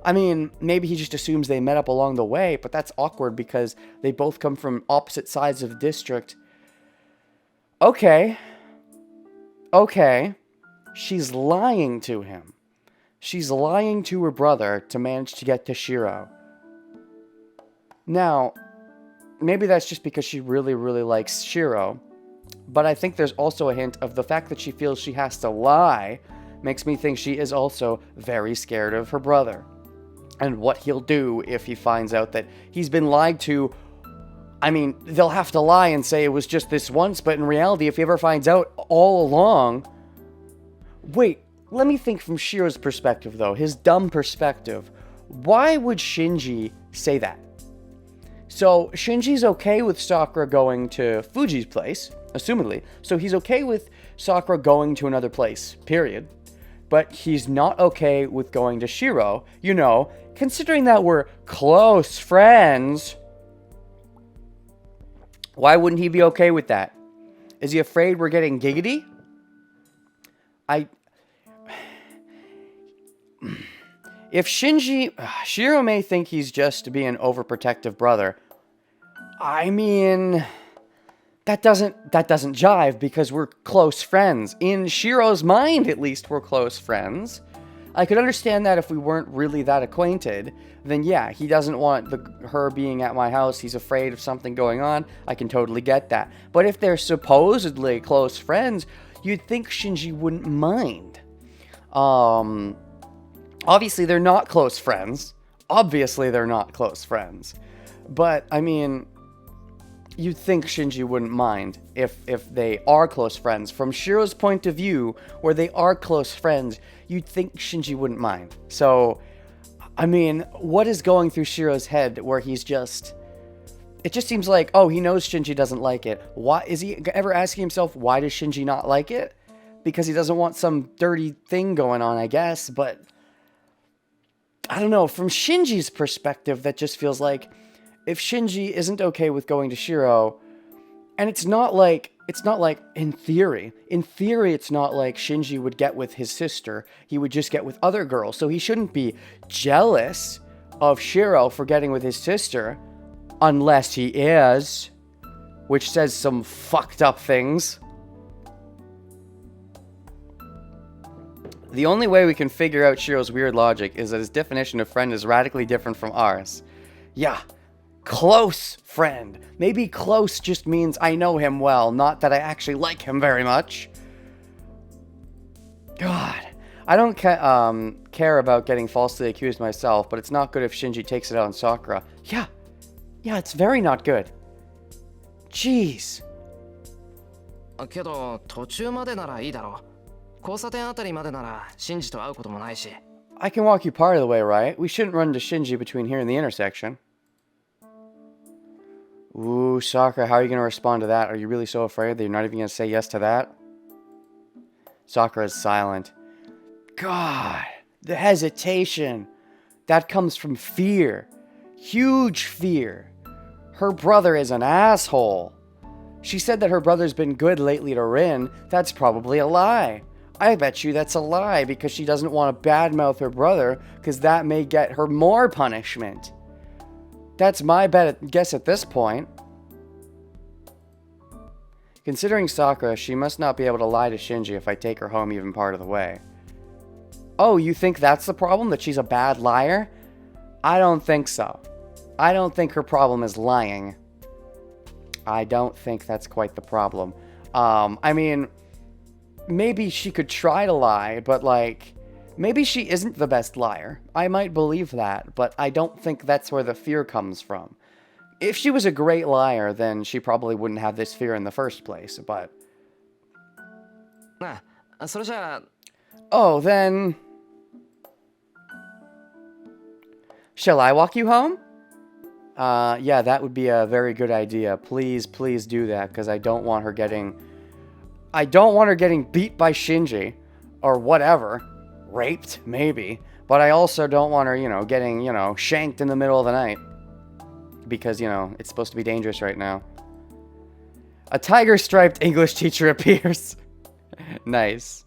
I mean, maybe he just assumes they met up along the way, but that's awkward because they both come from opposite sides of the district. Okay. Okay. She's lying to him. She's lying to her brother to manage to get to Shiro. Now, maybe that's just because she really, really likes Shiro. But I think there's also a hint of the fact that she feels she has to lie makes me think she is also very scared of her brother. And what he'll do if he finds out that he's been lied to. I mean, they'll have to lie and say it was just this once, but in reality, if he ever finds out all along... Wait, let me think from Shiro's perspective, though. His dumb perspective. Why would Shinji say that? So, Shinji's okay with Sakura going to Fuji's place, assumedly. So he's okay with Sakura going to another place, period. But he's not okay with going to Shiro. You know, considering that we're close friends, why wouldn't he be okay with that? Is he afraid we're getting giggity? If Shiro may think he's just being an overprotective brother. I mean, that doesn't jive because we're close friends. In Shiro's mind, at least, we're close friends. I could understand that if we weren't really that acquainted, then yeah, he doesn't want her being at my house. He's afraid of something going on. I can totally get that. But if they're supposedly close friends, you'd think Shinji wouldn't mind. Obviously, they're not close friends. Obviously, they're not close friends. But, I mean, you'd think Shinji wouldn't mind if they are close friends. From Shiro's point of view, where they are close friends, you'd think Shinji wouldn't mind. So, I mean, what is going through Shiro's head where he's just... It just seems like, oh, he knows Shinji doesn't like it. Why is he ever asking himself, why does Shinji not like it? Because he doesn't want some dirty thing going on, I guess. But, I don't know. From Shinji's perspective, that just feels like... If Shinji isn't okay with going to Shiro, and it's not like, in theory, it's not like Shinji would get with his sister, he would just get with other girls, so he shouldn't be jealous of Shiro for getting with his sister, unless he is, which says some fucked up things. The only way we can figure out Shiro's weird logic is that his definition of friend is radically different from ours. Yeah. Close friend. Maybe close just means I know him well, not that I actually like him very much. God. I don't care about getting falsely accused myself, but it's not good if Shinji takes it out on Sakura. Yeah, it's very not good. Jeez. けど途中までならいいだろう。交差点あたりまでならシンジと会うこともないし。I can walk you part of the way, right? We shouldn't run into Shinji between here and the intersection. Ooh, Sakura, how are you going to respond to that? Are you really so afraid that you're not even going to say yes to that? Sakura's silent. God, the hesitation. That comes from fear. Huge fear. Her brother is an asshole. She said that her brother's been good lately to Rin. That's probably a lie. I bet you that's a lie because she doesn't want to badmouth her brother because that may get her more punishment. That's my guess at this point. Considering Sakura, she must not be able to lie to Shinji if I take her home even part of the way. Oh, you think that's the problem? That she's a bad liar? I don't think so. I don't think her problem is lying. I don't think that's quite the problem. I mean, maybe she could try to lie, but like, maybe she isn't the best liar. I might believe that, but I don't think that's where the fear comes from. If she was a great liar, then she probably wouldn't have this fear in the first place, but... Oh, then... Shall I walk you home? Yeah, that would be a very good idea. Please, please do that, because I don't want her getting... I don't want her getting beat by Shinji, or whatever. Raped, maybe. But I also don't want her, getting, shanked in the middle of the night. Because, it's supposed to be dangerous right now. A tiger-striped English teacher appears. Nice.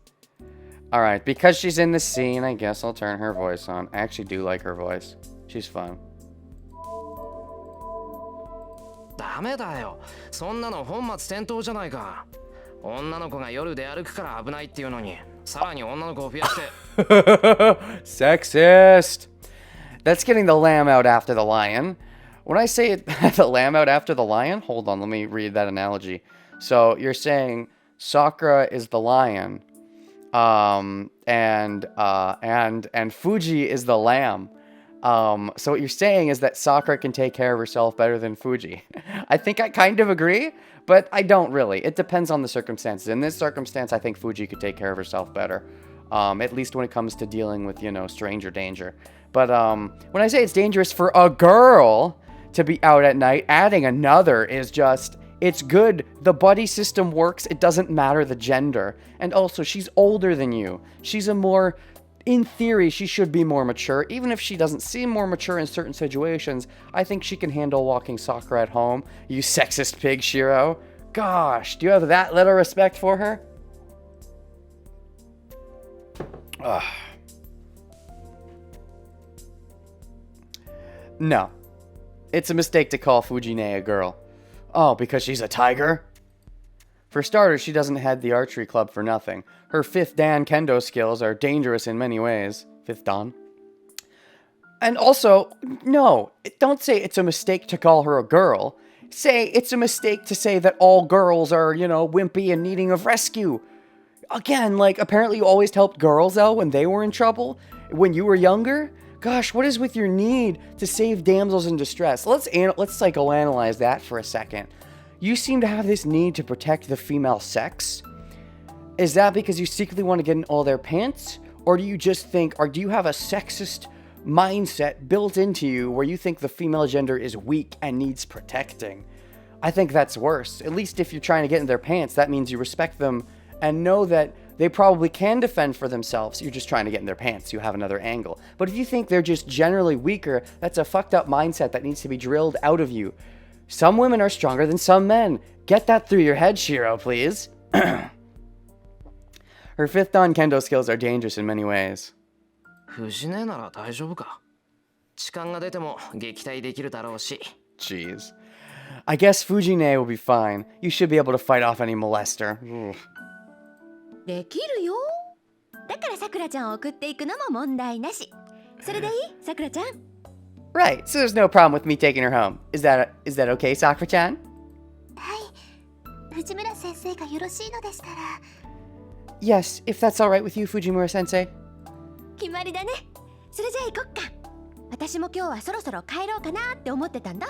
Alright, because she's in the scene, I guess I'll turn her voice on. I actually do like her voice. She's fun. ダメだよ。そんなの本末転倒じゃないか。女の子が夜出歩くから危ないっていうのに、さらに女の子を増やして。Sexist! That's getting the lamb out after the lion. When I say it, the lamb out after the lion, hold on, let me read that analogy. So you're saying Sakura is the lion, and Fuji is the lamb. So what you're saying is that Sakura can take care of herself better than Fuji. I think I kind of agree, but I don't really. It depends on the circumstances. In this circumstance, I think Fuji could take care of herself better. At least when it comes to dealing with, stranger danger. But when I say it's dangerous for a girl to be out at night, adding another is just, it's good. The buddy system works. It doesn't matter the gender. And also, she's older than you. She's in theory, she should be more mature. Even if she doesn't seem more mature in certain situations, I think she can handle walking Sakura at home. You sexist pig, Shiro. Gosh, do you have that little respect for her? Ugh. No. It's a mistake to call Fujine a girl. Oh, because she's a tiger? For starters, she doesn't head the archery club for nothing. Her 5th Dan kendo skills are dangerous in many ways. 5th Dan. And also, no, don't say it's a mistake to call her a girl. Say it's a mistake to say that all girls are, wimpy and needing of rescue. Again, apparently you always helped girls out when they were in trouble? When you were younger? Gosh, what is with your need to save damsels in distress? Let's psychoanalyze that for a second. You seem to have this need to protect the female sex. Is that because you secretly want to get in all their pants? Or do you just think, or do you have a sexist mindset built into you where you think the female gender is weak and needs protecting? I think that's worse. At least if you're trying to get in their pants, that means you respect them and know that they probably can defend for themselves. You're just trying to get in their pants. You have another angle. But if you think they're just generally weaker, that's a fucked up mindset that needs to be drilled out of you. Some women are stronger than some men. Get that through your head, Shiro, please. Her 5th Dan kendo skills are dangerous in many ways. 藤根なら大丈夫か。痴漢が出ても撃退できるだろうし。Jeez. I guess Fujine will be fine. You should be able to fight off any molester. Ugh. できるよ。だからさくらちゃんを送っていくのも問題なし。それでいい？さくらちゃん。Right, so there's no problem with me taking her home. Is that okay, Sakura-chan? はい。藤村先生がよろしいのでしたら。Yes, if that's alright with you, Fujimura-sensei. 決まりだね。それじゃあ行こっか。私も今日はそろそろ帰ろうかなって思ってたんだ。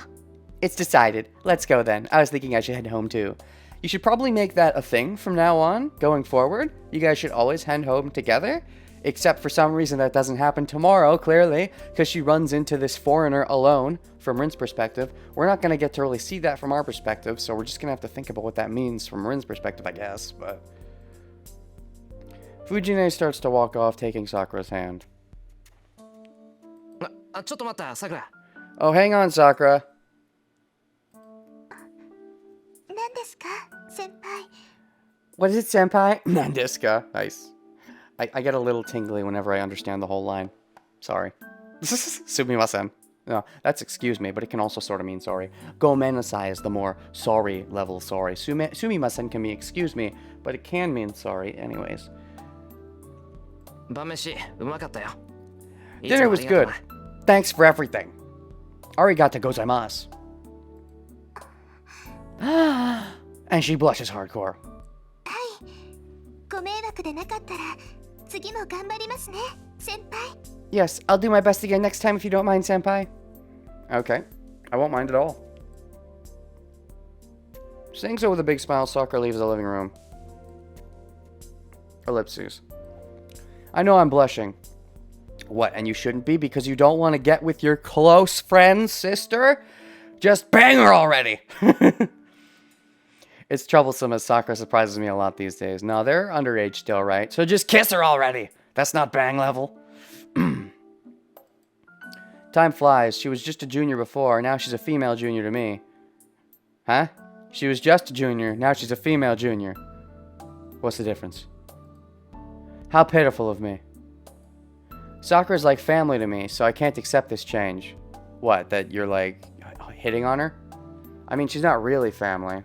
It's decided. Let's go then. I was thinking I should head home too. You should probably make that a thing from now on, going forward. You guys should always head home together. Except for some reason that doesn't happen tomorrow, clearly, because she runs into this foreigner alone, from Rin's perspective. We're not going to get to really see that from our perspective, so we're just going to have to think about what that means from Rin's perspective, I guess, but... Fujine starts to walk off, taking Sakura's hand. ちょっと待った、さくら。Oh, hang on, Sakura. 何ですか、先輩。 What is it, senpai? Nandeska. Nice. I get a little tingly whenever I understand the whole line. Sorry. Sumimasen. No, that's excuse me, but it can also sort of mean sorry. Gomenasai is the more sorry level sorry. Sumimasen can mean excuse me, but it can mean sorry anyways. 晩飯うまかったよ。 Dinner was good. Thanks for everything. Arigato gozaimasu. And she blushes hardcore. ご迷惑でなかったら次も頑張りますね、先輩。 Yes, I'll do my best again next time if you don't mind, senpai. Okay, I won't mind at all. Saying so with a big smile, Sakura leaves the living room. Ellipses. I know I'm blushing. What, and you shouldn't be because you don't want to get with your close friend's sister? Just bang her already! It's troublesome as Sakura surprises me a lot these days. No, they're underage still, right? So just kiss her already! That's not bang level. Time flies. She was just a junior before, now she's a female junior to me. Huh? She was just a junior, now she's a female junior. What's the difference? How pitiful of me. Sakura's like family to me, so I can't accept this change. What, that you're like hitting on her? I mean, she's not really family.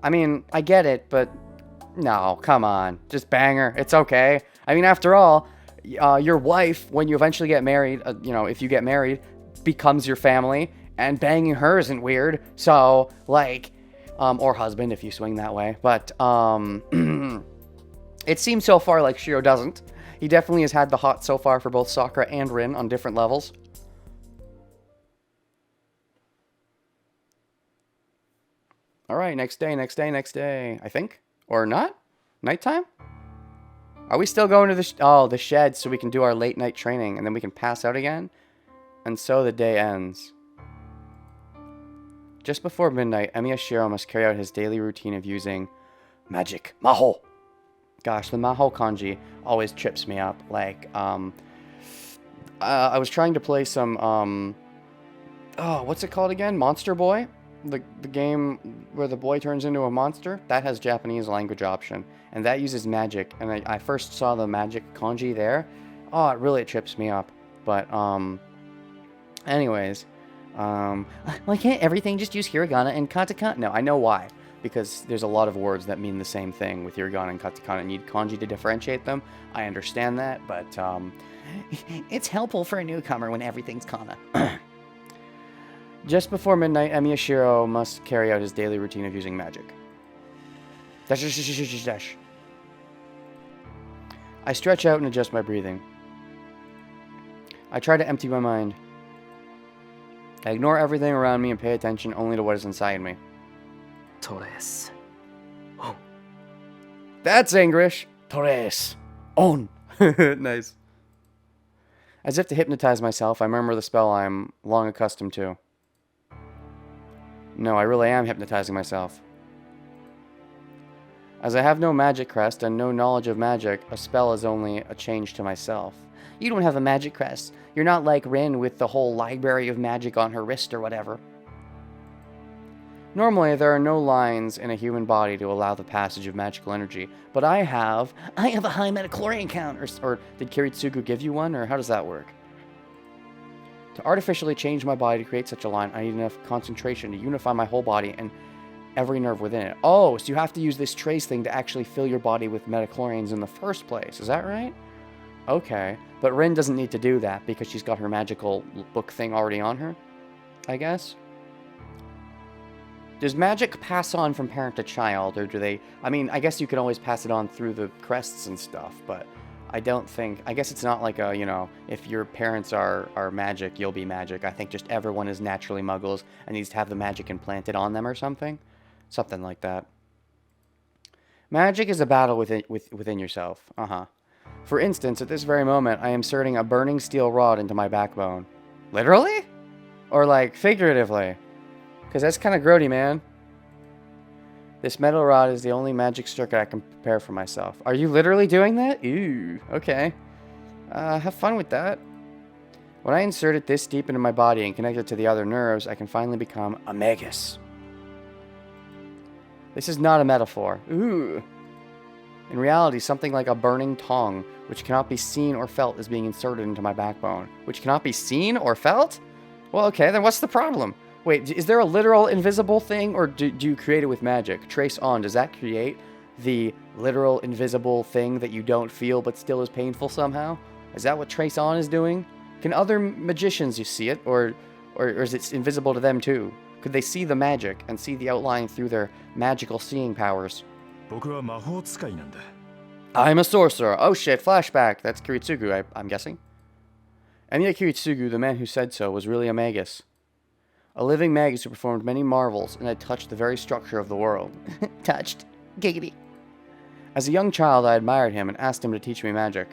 I mean, I get it, but no, come on. Just bang her. It's okay. I mean, after all, your wife, when you eventually get married, if you get married, becomes your family, and banging her isn't weird. So, like, or husband if you swing that way. But, it seems so far like Shiro doesn't. He definitely has had the hot so far for both Sakura and Rin on different levels. Alright, next day, I think. Or not? Nighttime? Are we still going to the shed so we can do our late night training and then we can pass out again? And so the day ends. Just before midnight, Emiya Shiro must carry out his daily routine of using magic. Maho! Gosh, the Maho kanji always trips me up. Like, I was trying to play some, what's it called again? Monster Boy? The game where the boy turns into a monster? That has Japanese language option. And that uses magic. And I first saw the magic kanji there. Oh, it really trips me up. But, anyways. Why can't everything just use hiragana and katakana? No, I know why. Because there's a lot of words that mean the same thing with hiragana and katakana. And you need kanji to differentiate them. I understand that, but, it's helpful for a newcomer when everything's kana. Just before midnight, Emiya Shiro must carry out his daily routine of using magic. Dash, dash, dash, dash, dash. I stretch out and adjust my breathing. I try to empty my mind. I ignore everything around me and pay attention only to what is inside me. Torres. Oh. That's English. Torres. On. Nice. As if to hypnotize myself, I murmur the spell I'm long accustomed to. No, I really am hypnotizing myself. As I have no magic crest and no knowledge of magic, a spell is only a change to myself. You don't have a magic crest. You're not like Rin with the whole library of magic on her wrist or whatever. Normally, there are no lines in a human body to allow the passage of magical energy, but I have a high metachlorian count, or did Kiritsugu give you one, or how does that work? To artificially change my body to create such a line, I need enough concentration to unify my whole body and every nerve within it. Oh, so you have to use this trace thing to actually fill your body with metachlorians in the first place, is that right? Okay, but Rin doesn't need to do that because she's got her magical book thing already on her, I guess? Does magic pass on from parent to child, or do they... I mean, I guess you can always pass it on through the crests and stuff, but I don't think... I guess it's not like a, if your parents are magic, you'll be magic. I think just everyone is naturally muggles and needs to have the magic implanted on them or something. Something like that. Magic is a battle within yourself. Uh-huh. For instance, at this very moment, I am inserting a burning steel rod into my backbone. Literally? Or, like, figuratively? Because that's kind of grody, man. This metal rod is the only magic circuit I can prepare for myself. Are you literally doing that? Ew, okay. Have fun with that. When I insert it this deep into my body and connect it to the other nerves, I can finally become a magus. This is not a metaphor. Ooh. In reality, something like a burning tongue, which cannot be seen or felt, is being inserted into my backbone. Which cannot be seen or felt? Well, okay, then what's the problem? Wait, is there a literal invisible thing, or do you create it with magic? Trace on, does that create the literal invisible thing that you don't feel but still is painful somehow? Is that what Trace on is doing? Can other magicians you see it, or is it invisible to them too? Could they see the magic and see the outline through their magical seeing powers? I'm a sorcerer. Oh shit, flashback. That's Kiritsugu, I'm guessing. Emiya Kiritsugu, the man who said so, was really a magus. A living magus who performed many marvels and had touched the very structure of the world. Touched. Giggity. As a young child, I admired him and asked him to teach me magic.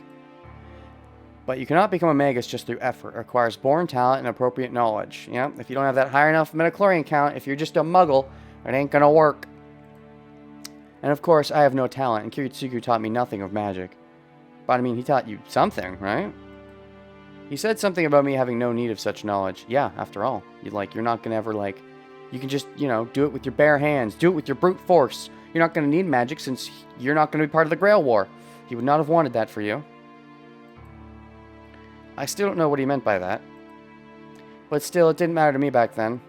But you cannot become a magus just through effort. It requires born talent and appropriate knowledge. Yeah, if you don't have that high enough metachlorian count, if you're just a muggle, it ain't gonna work. And of course, I have no talent, and Kiritsugu taught me nothing of magic. But I mean, he taught you something, right? He said something about me having no need of such knowledge. Yeah, after all, you're not gonna ever, you can just, do it with your bare hands, do it with your brute force. You're not gonna need magic since you're not gonna be part of the Grail War. He would not have wanted that for you. I still don't know what he meant by that. But still, it didn't matter to me back then.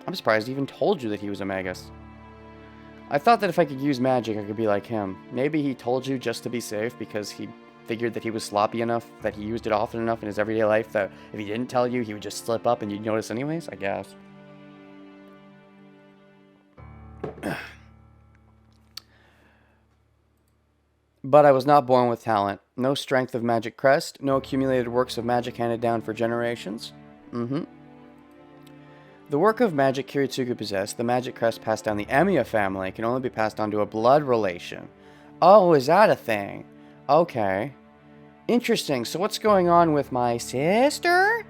I'm surprised he even told you that he was a magus. I thought that if I could use magic, I could be like him. Maybe he told you just to be safe because he figured that he was sloppy enough, that he used it often enough in his everyday life that if he didn't tell you, he would just slip up and you'd notice anyways, I guess. But I was not born with talent. No strength of magic crest, no accumulated works of magic handed down for generations. The work of magic Kiritsugu possessed, the magic crest passed down the Emiya family, can only be passed on to a blood relation. Oh, is that a thing? Okay. Interesting. So what's going on with my sister?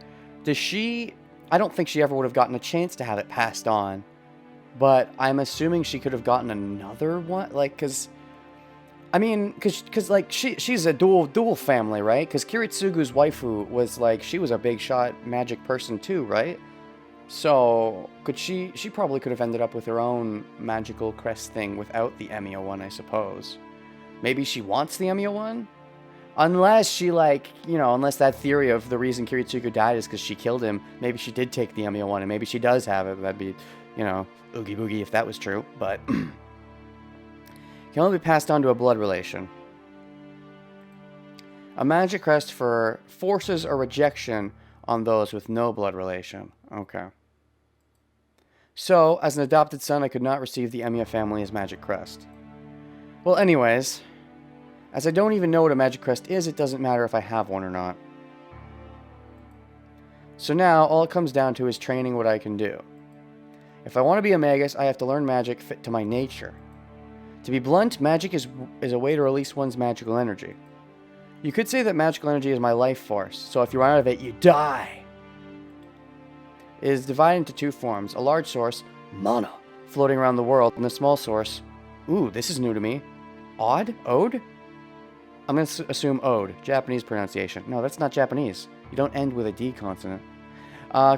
I don't think she ever would have gotten a chance to have it passed on. But I'm assuming she could have gotten another one, because she's a dual family, right? Because Kiritsugu's waifu was she was a big shot magic person too, right? So she probably could have ended up with her own magical crest thing without the Emiya one, I suppose. Maybe she wants the Emiya one? Unless she unless that theory of the reason Kiritsugu died is because she killed him, maybe she did take the Emiya one and maybe she does have it. That'd be, oogie boogie if that was true, but can only be passed on to a blood relation. A magic crest forces a rejection on those with no blood relation. Okay. So, as an adopted son, I could not receive the Emiya family's magic crest. Well, anyways, as I don't even know what a magic crest is, it doesn't matter if I have one or not. So now, all it comes down to is training what I can do. If I want to be a magus, I have to learn magic fit to my nature. To be blunt, magic is a way to release one's magical energy. You could say that magical energy is my life force, so if you run out of it, you die. It is divided into two forms, a large source, mana, floating around the world, and a small source, ooh, this is new to me, ode? I'm going to assume ode, Japanese pronunciation. No, that's not Japanese. You don't end with a D consonant.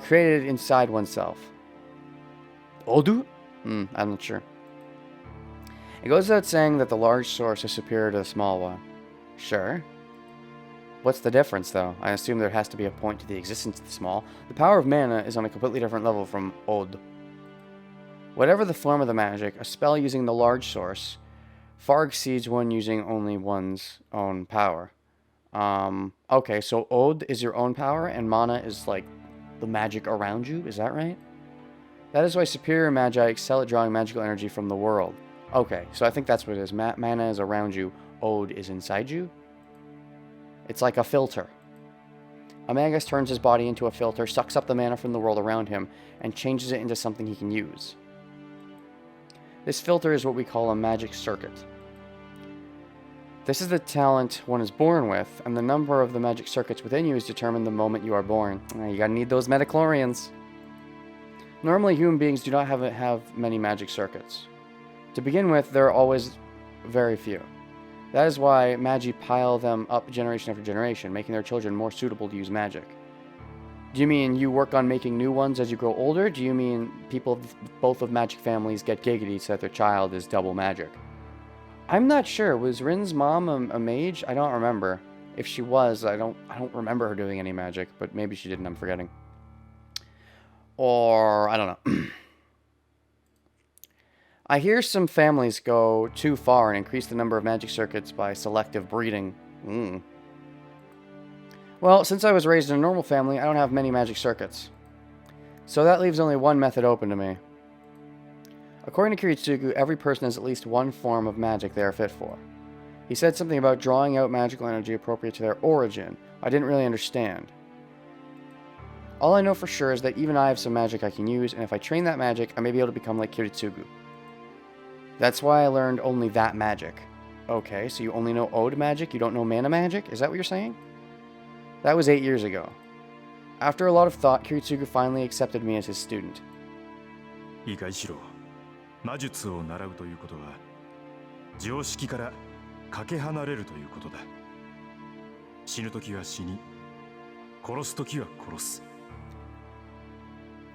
Created inside oneself. Odu? I'm not sure. It goes without saying that the large source is superior to the small one. Sure. What's the difference, though? I assume there has to be a point to the existence of the small. The power of mana is on a completely different level from Od. Whatever the form of the magic, a spell using the large source far exceeds one using only one's own power. Okay, so Od is your own power, and mana is the magic around you, is that right? That is why superior magi excel at drawing magical energy from the world. Okay, so I think that's what it is. Mana is around you, Od is inside you? It's like a filter. A magus turns his body into a filter, sucks up the mana from the world around him, and changes it into something he can use. This filter is what we call a magic circuit. This is the talent one is born with, and the number of the magic circuits within you is determined the moment you are born. You gotta need those metachlorians. Normally, human beings do not have many magic circuits. To begin with, there are always very few. That is why Magi pile them up generation after generation, making their children more suitable to use magic. Do you mean you work on making new ones as you grow older? Do you mean people, both of magic families, get giggity so that their child is double magic? I'm not sure. Was Rin's mom a mage? I don't remember. If she was, I don't remember her doing any magic, but maybe she didn't. I'm forgetting. Or I don't know. I hear some families go too far and increase the number of magic circuits by selective breeding. Well, since I was raised in a normal family, I don't have many magic circuits. So that leaves only one method open to me. According to Kiritsugu, every person has at least one form of magic they are fit for. He said something about drawing out magical energy appropriate to their origin. I didn't really understand. All I know for sure is that even I have some magic I can use, and if I train that magic, I may be able to become like Kiritsugu. That's why I learned only that magic. Okay, so you only know Ode magic, you don't know mana magic? Is that what you're saying? That was 8 years ago. After a lot of thought, Kiritsugu finally accepted me as his student. いいか石郎、魔術を習うということは常識からかけ離れるということだ。死ぬときは死に、殺すときは殺す。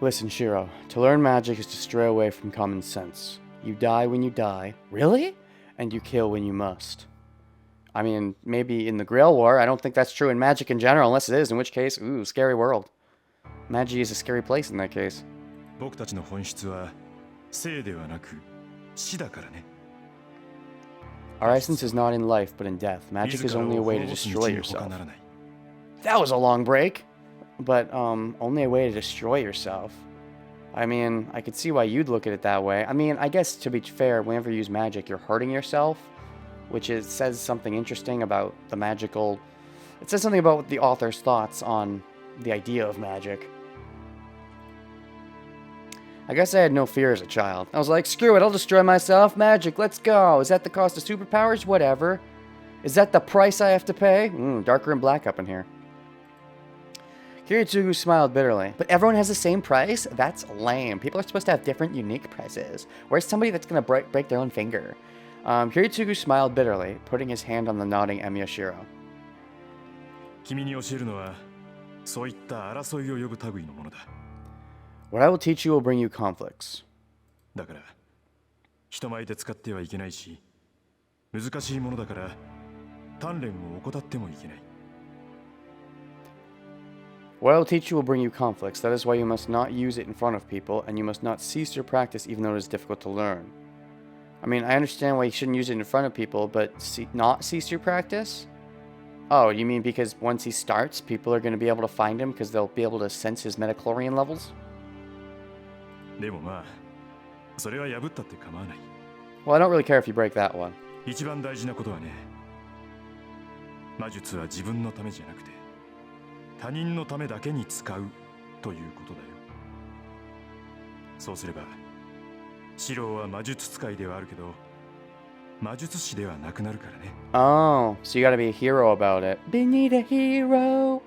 Listen, Shiro, to learn magic is to stray away from common sense. You die when you die. Really? And you kill when you must. I mean, maybe in the Grail War. I don't think that's true in magic in general, unless it is, in which case, ooh, scary world. Magi is a scary place in that case. 僕たちの本質は生ではなく死だからね。 Our essence is not in life, but in death. Magic is only a way to destroy yourself. That was a long break. But, only a way to destroy yourself. I mean, I could see why you'd look at it that way. I mean, I guess, to be fair, whenever you use magic, you're hurting yourself. Which says something interesting about the magical... It says something about the author's thoughts on the idea of magic. I guess I had no fear as a child. I was like, screw it, I'll destroy myself. Magic, let's go. Is that the cost of superpowers? Whatever. Is that the price I have to pay? Darker and black up in here. Kiritsugu smiled bitterly. But everyone has the same price? That's lame. People are supposed to have different, unique prices. Where's somebody that's going to break their own finger? Kiritsugu smiled bitterly, putting his hand on the nodding Emyashiro. 君に教えるのはそういった争いを呼ぶ類のものだ。 What I will teach you will bring you conflicts. だから人前で使ってはいけないし、難しいものだから鍛錬を怠ってもいけない。 What I will teach you will bring you conflicts. That is why you must not use it in front of people, and you must not cease your practice even though it is difficult to learn. I mean, I understand why you shouldn't use it in front of people, but not cease your practice? Oh, you mean because once he starts, people are going to be able to find him because they'll be able to sense his metachlorian levels? でもまあ、それは破ったって構わない。 Well, I don't really care if you break that one. 一番大事なことはね、魔術は自分のためじゃなくて、他人のためだけに使うということだよ。そうすれば、シロは魔術使いではあるけど、魔術師ではなくなるからね。Oh, so you gotta be a hero about it. Be need a hero.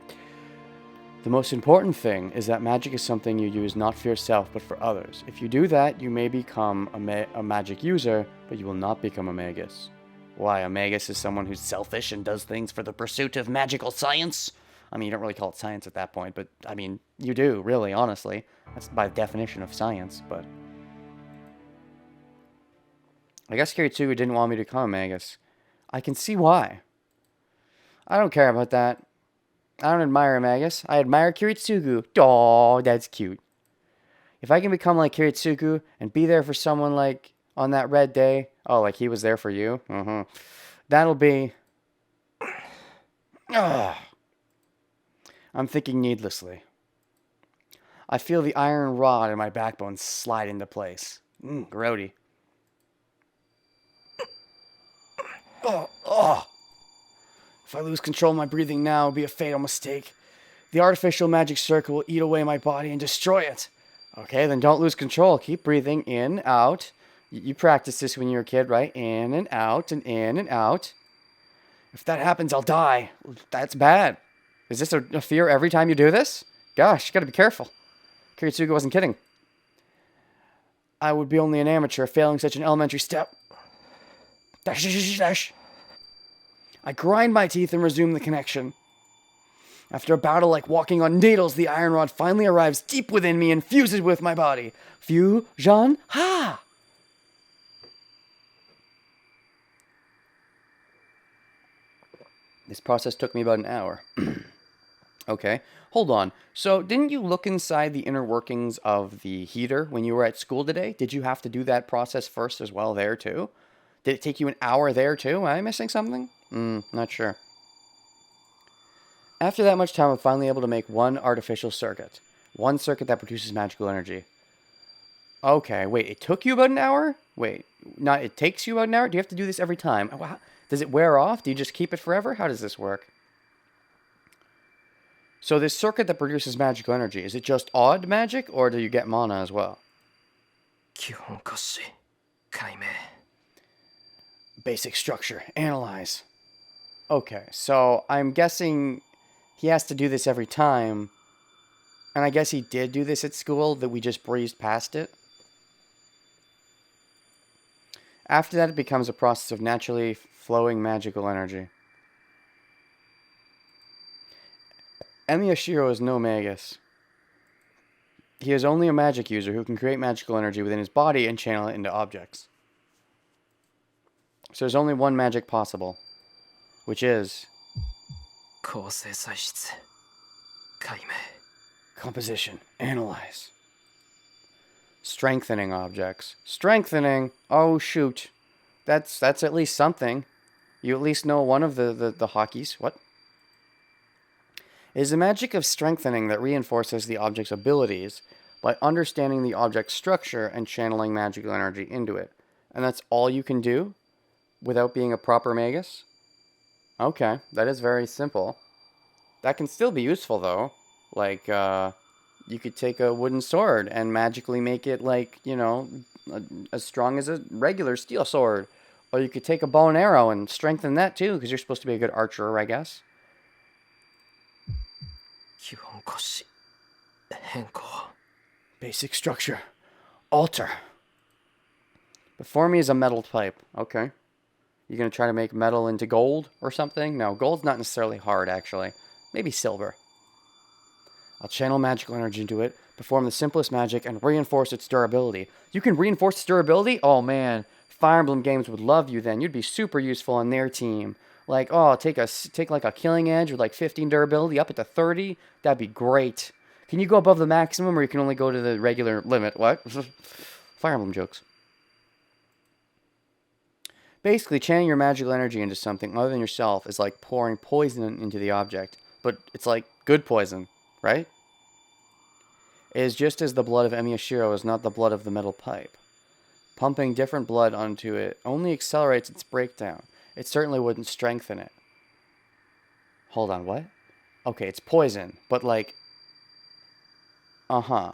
The most important thing is that magic is something you use not for yourself, but for others. If you do that, you may become a magic user, but you will not become a magus. Why, a magus is someone who's selfish and does things for the pursuit of magical science? I mean, you don't really call it science at that point, but, I mean, you do, really, honestly. That's by definition of science, but... I guess Kiritsugu didn't want me to become a magus. I can see why. I don't care about that. I don't admire a magus. I admire Kiritsugu. Oh, that's cute. If I can become like Kiritsugu and be there for someone like on that red day, oh, like he was there for you? That'll be... I'm thinking needlessly. I feel the iron rod in my backbone slide into place. Grody. If I lose control of my breathing now, it will be a fatal mistake. The artificial magic circle will eat away my body and destroy it. Okay, then don't lose control. Keep breathing in, out. You practiced this when you were a kid, right? In and out and in and out. If that happens, I'll die. That's bad. Is this a fear every time you do this? Gosh, you gotta be careful. Kiritsugu wasn't kidding. I would be only an amateur failing such an elementary step. Dash, dash, dash, dash. I grind my teeth and resume the connection. After a battle like walking on needles, the iron rod finally arrives deep within me and fuses with my body. Fusion? Ha! This process took me about an hour. Okay, hold on. So, didn't you look inside the inner workings of the heater when you were at school today? Did you have to do that process first as well there too? Did it take you an hour there too? Am I missing something? Not sure. After that much time, I'm finally able to make one artificial circuit. One circuit that produces magical energy. Okay, wait, it took you about an hour? Wait, not it takes you about an hour? Do you have to do this every time? Does it wear off? Do you just keep it forever? How does this work? So this circuit that produces magical energy, is it just odd magic, or do you get mana as well? 基本可視解明 Basic structure. Analyze. Okay, so I'm guessing he has to do this every time. And I guess he did do this at school, that we just breezed past it. After that, it becomes a process of naturally flowing magical energy. Emiyashiro is no magus. He is only a magic user who can create magical energy within his body and channel it into objects. So there's only one magic possible, which is 構成材質解明 composition. Analyze. Strengthening objects. Strengthening? Oh, shoot. That's at least something. You at least know one of the hockeys. What? It is the magic of strengthening that reinforces the object's abilities by understanding the object's structure and channeling magical energy into it. And that's all you can do without being a proper magus? Okay, that is very simple. That can still be useful, though. Like, you could take a wooden sword and magically make it, like, you know, as strong as a regular steel sword. Or you could take a bow and arrow and strengthen that, too, because you're supposed to be a good archer, I guess. 基本可視変更 Basic structure. Alter. Before me is a metal pipe. Okay. You gonna try to make metal into gold or something? No, gold's not necessarily hard, actually. Maybe silver. I'll channel magical energy into it, perform the simplest magic, and reinforce its durability. You can reinforce its durability? Oh, man. Fire Emblem Games would love you then. You'd be super useful on their team. Like, oh, take like a Killing Edge with like 15 durability up at the 30. That'd be great. Can you go above the maximum, or you can only go to the regular limit? What? Fire Emblem jokes. Basically, channeling your magical energy into something other than yourself is like pouring poison into the object. But it's like good poison, right? It is just as the blood of Emiyashiro is not the blood of the metal pipe. Pumping different blood onto it only accelerates its breakdown. It certainly wouldn't strengthen it. Hold on, what? Okay, it's poison, but like... Uh-huh.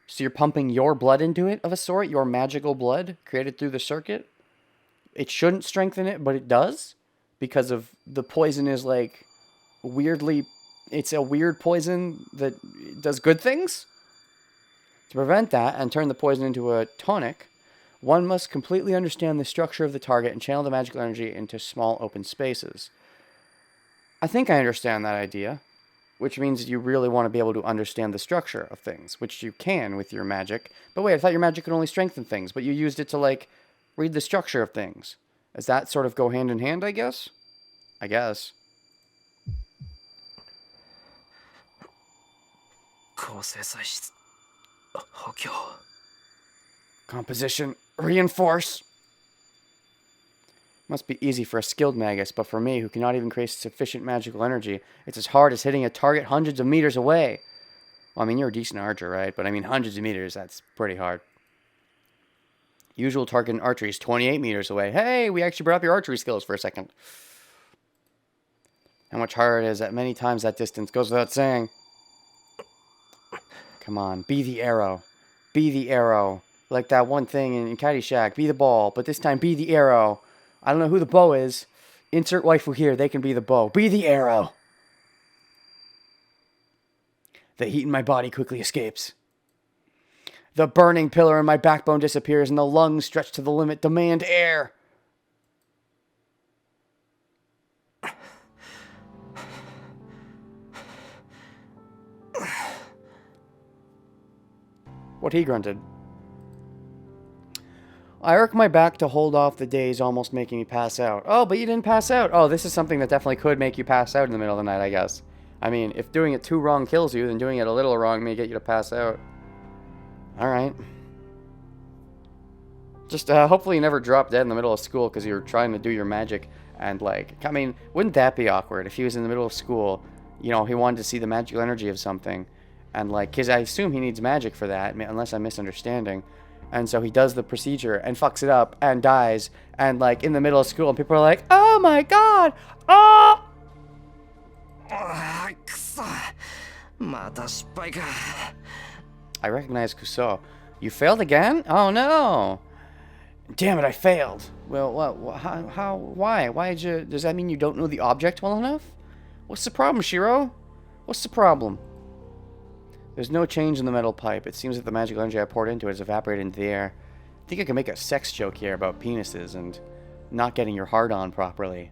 So you're pumping your blood into it, of a sort? Your magical blood created through the circuit? It shouldn't strengthen it, but it does? Because of the poison is like... weirdly... It's a weird poison that does good things? To prevent that and turn the poison into a tonic, one must completely understand the structure of the target and channel the magical energy into small open spaces. I think I understand that idea, which means you really want to be able to understand the structure of things, which you can with your magic. But wait, I thought your magic could only strengthen things, but you used it to, like, read the structure of things. Does that sort of go hand in hand, I guess? I guess. 構成材質補強 Composition. Reinforce. Must be easy for a skilled magus, but for me, who cannot even create sufficient magical energy, it's as hard as hitting a target hundreds of meters away. Well, I mean, you're a decent archer, right? But I mean, hundreds of meters, that's pretty hard. Usual target in archery is 28 meters away. Hey, we actually brought up your archery skills for a second. How much harder it is at many times that distance goes without saying. Come on, be the arrow. Be the arrow. Like that one thing in Caddyshack. Be the ball, but this time be the arrow. I don't know who the bow is. Insert waifu here, they can be the bow. Be the arrow. The heat in my body quickly escapes. The burning pillar in my backbone disappears and the lungs stretched to the limit demand air. What he grunted. I irk my back to hold off the days almost making me pass out. Oh, but you didn't pass out. Oh, this is something that definitely could make you pass out in the middle of the night, I guess. I mean, if doing it too wrong kills you, then doing it a little wrong may get you to pass out. Alright. Just, hopefully you never drop dead in the middle of school because you were trying to do your magic. And, like, I mean, wouldn't that be awkward if he was in the middle of school, you know, he wanted to see the magical energy of something. And, like, because I assume he needs magic for that, unless I'm misunderstanding. And so he does the procedure and fucks it up and dies. And, like, in the middle of school, and people are like, oh my god! Oh! I recognize Kuso. You failed again? Oh no! Damn it, I failed. Well, what? How? Why? Why did you? Does that mean you don't know the object well enough? What's the problem, Shiro? What's the problem? There's no change in the metal pipe. It seems that the magical energy I poured into it has evaporated into the air. I think I can make a sex joke here about penises and not getting your heart on properly.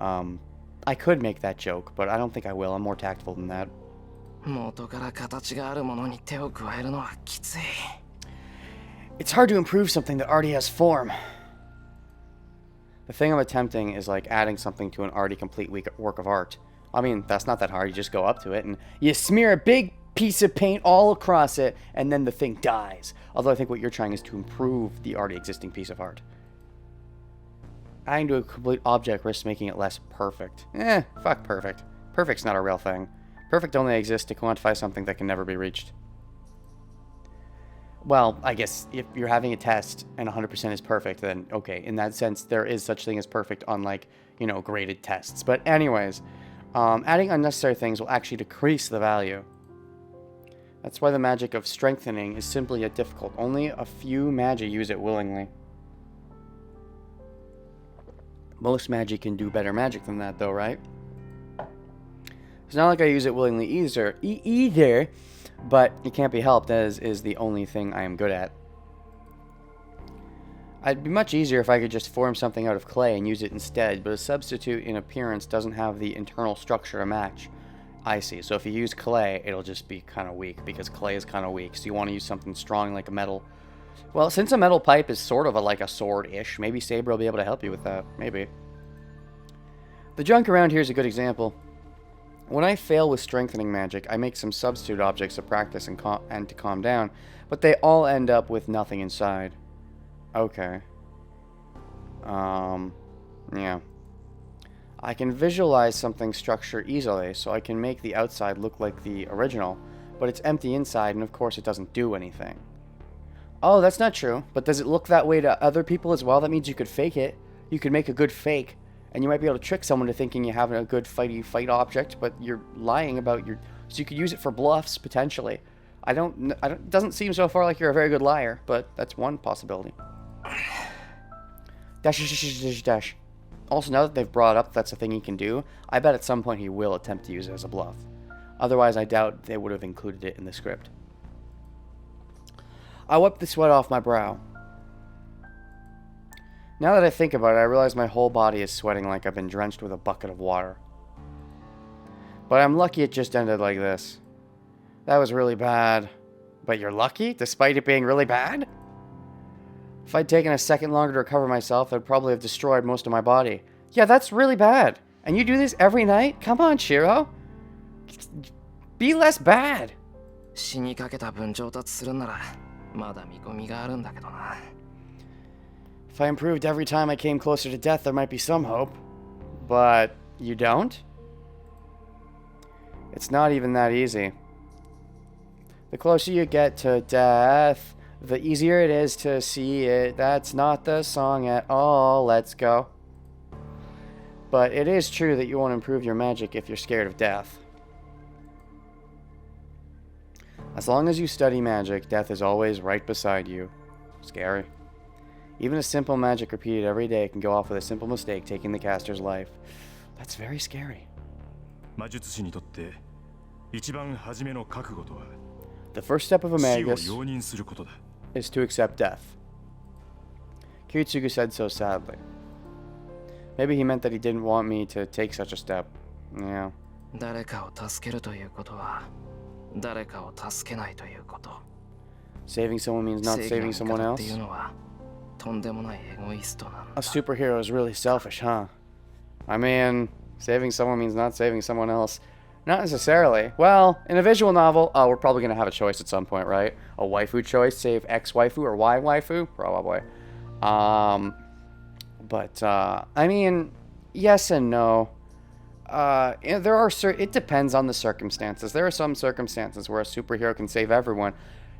I could make that joke, but I don't think I will. I'm more tactful than that. It's hard to improve something that already has form. The thing I'm attempting is like adding something to an already complete work of art. I mean, that's not that hard. You just go up to it and you smear a big piece of paint all across it, and then the thing dies. Although I think what you're trying is to improve the already existing piece of art. Adding to a complete object risks making it less perfect. Fuck perfect. Perfect's not a real thing. Perfect only exists to quantify something that can never be reached. Well, I guess if you're having a test and 100% is perfect, then okay, in that sense, there is such thing as perfect on, like, you know, graded tests. But anyways, adding unnecessary things will actually decrease the value. That's why the magic of strengthening is simply yet difficult. Only a few magi use it willingly. Most magi can do better magic than that, though, right? It's not like I use it willingly either, but it can't be helped, as is the only thing I am good at. It'd be much easier if I could just form something out of clay and use it instead, but a substitute in appearance doesn't have the internal structure to match. I see. So if you use clay, it'll just be kind of weak, because clay is kind of weak. So you want to use something strong like a metal. Well, since a metal pipe is sort of like a sword-ish, maybe Saber will be able to help you with that. Maybe. The junk around here is a good example. When I fail with strengthening magic, I make some substitute objects to practice and to calm down, but they all end up with nothing inside. Okay. Yeah. I can visualize something's structure easily, so I can make the outside look like the original, but it's empty inside, and of course it doesn't do anything. Oh, that's not true, but does it look that way to other people as well? That means you could fake it. You could make a good fake, and you might be able to trick someone to thinking you have a good fight object, but you're lying about your... So you could use it for bluffs, potentially. It doesn't seem so far like you're a very good liar, but that's one possibility. Dash. Also, now that they've brought up that's a thing he can do, I bet at some point he will attempt to use it as a bluff. Otherwise, I doubt they would have included it in the script. I wiped the sweat off my brow. Now that I think about it, I realize my whole body is sweating like I've been drenched with a bucket of water. But I'm lucky it just ended like this. That was really bad. But you're lucky, despite it being really bad? If I'd taken a second longer to recover myself, I'd probably have destroyed most of my body. Yeah, that's really bad. And you do this every night? Come on, Shiro. Be less bad. If I improved every time I came closer to death, there might be some hope. But you don't? It's not even that easy. The closer you get to death, the easier it is to see it. That's not the song at all. Let's go. But it is true that you won't improve your magic if you're scared of death. As long as you study magic, death is always right beside you. Scary. Even a simple magic repeated every day can go off with a simple mistake, taking the caster's life. That's very scary. The first step of a 死を magus 容認することだ。 is to accept death. Kiritsugu said so sadly. Maybe he meant that he didn't want me to take such a step. Yeah. 誰かを助けるということは誰かを助けないということ。 Saving someone means not 正義 saving の味 someone 方っていう else. のはとんでもないエゴイストなの A だ。 superhero is really selfish, huh? I mean, saving someone means not saving someone else. Not necessarily. Well, in a visual novel, we're probably going to have a choice at some point, right? A waifu choice, save X waifu or Y waifu? Probably. But I mean, yes and no. There are it depends on the circumstances. There are some circumstances where a superhero can save everyone.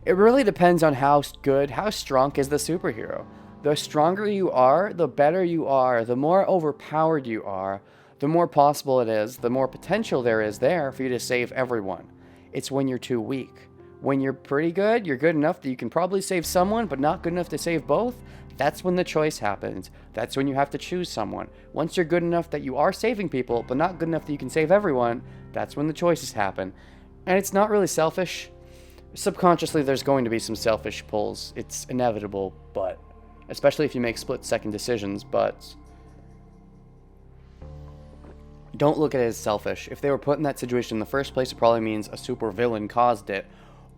It really depends on how good, how strong is the superhero. The stronger you are, the better you are, the more overpowered you are, the more possible it is, the more potential there is there for you to save everyone. It's when you're too weak. When you're pretty good, you're good enough that you can probably save someone, but not good enough to save both. That's when the choice happens. That's when you have to choose someone. Once you're good enough that you are saving people, but not good enough that you can save everyone, that's when the choices happen. And it's not really selfish. Subconsciously, there's going to be some selfish pulls. It's inevitable, but especially if you make split-second decisions, but don't look at it as selfish. If they were put in that situation in the first place, it probably means a super villain caused it.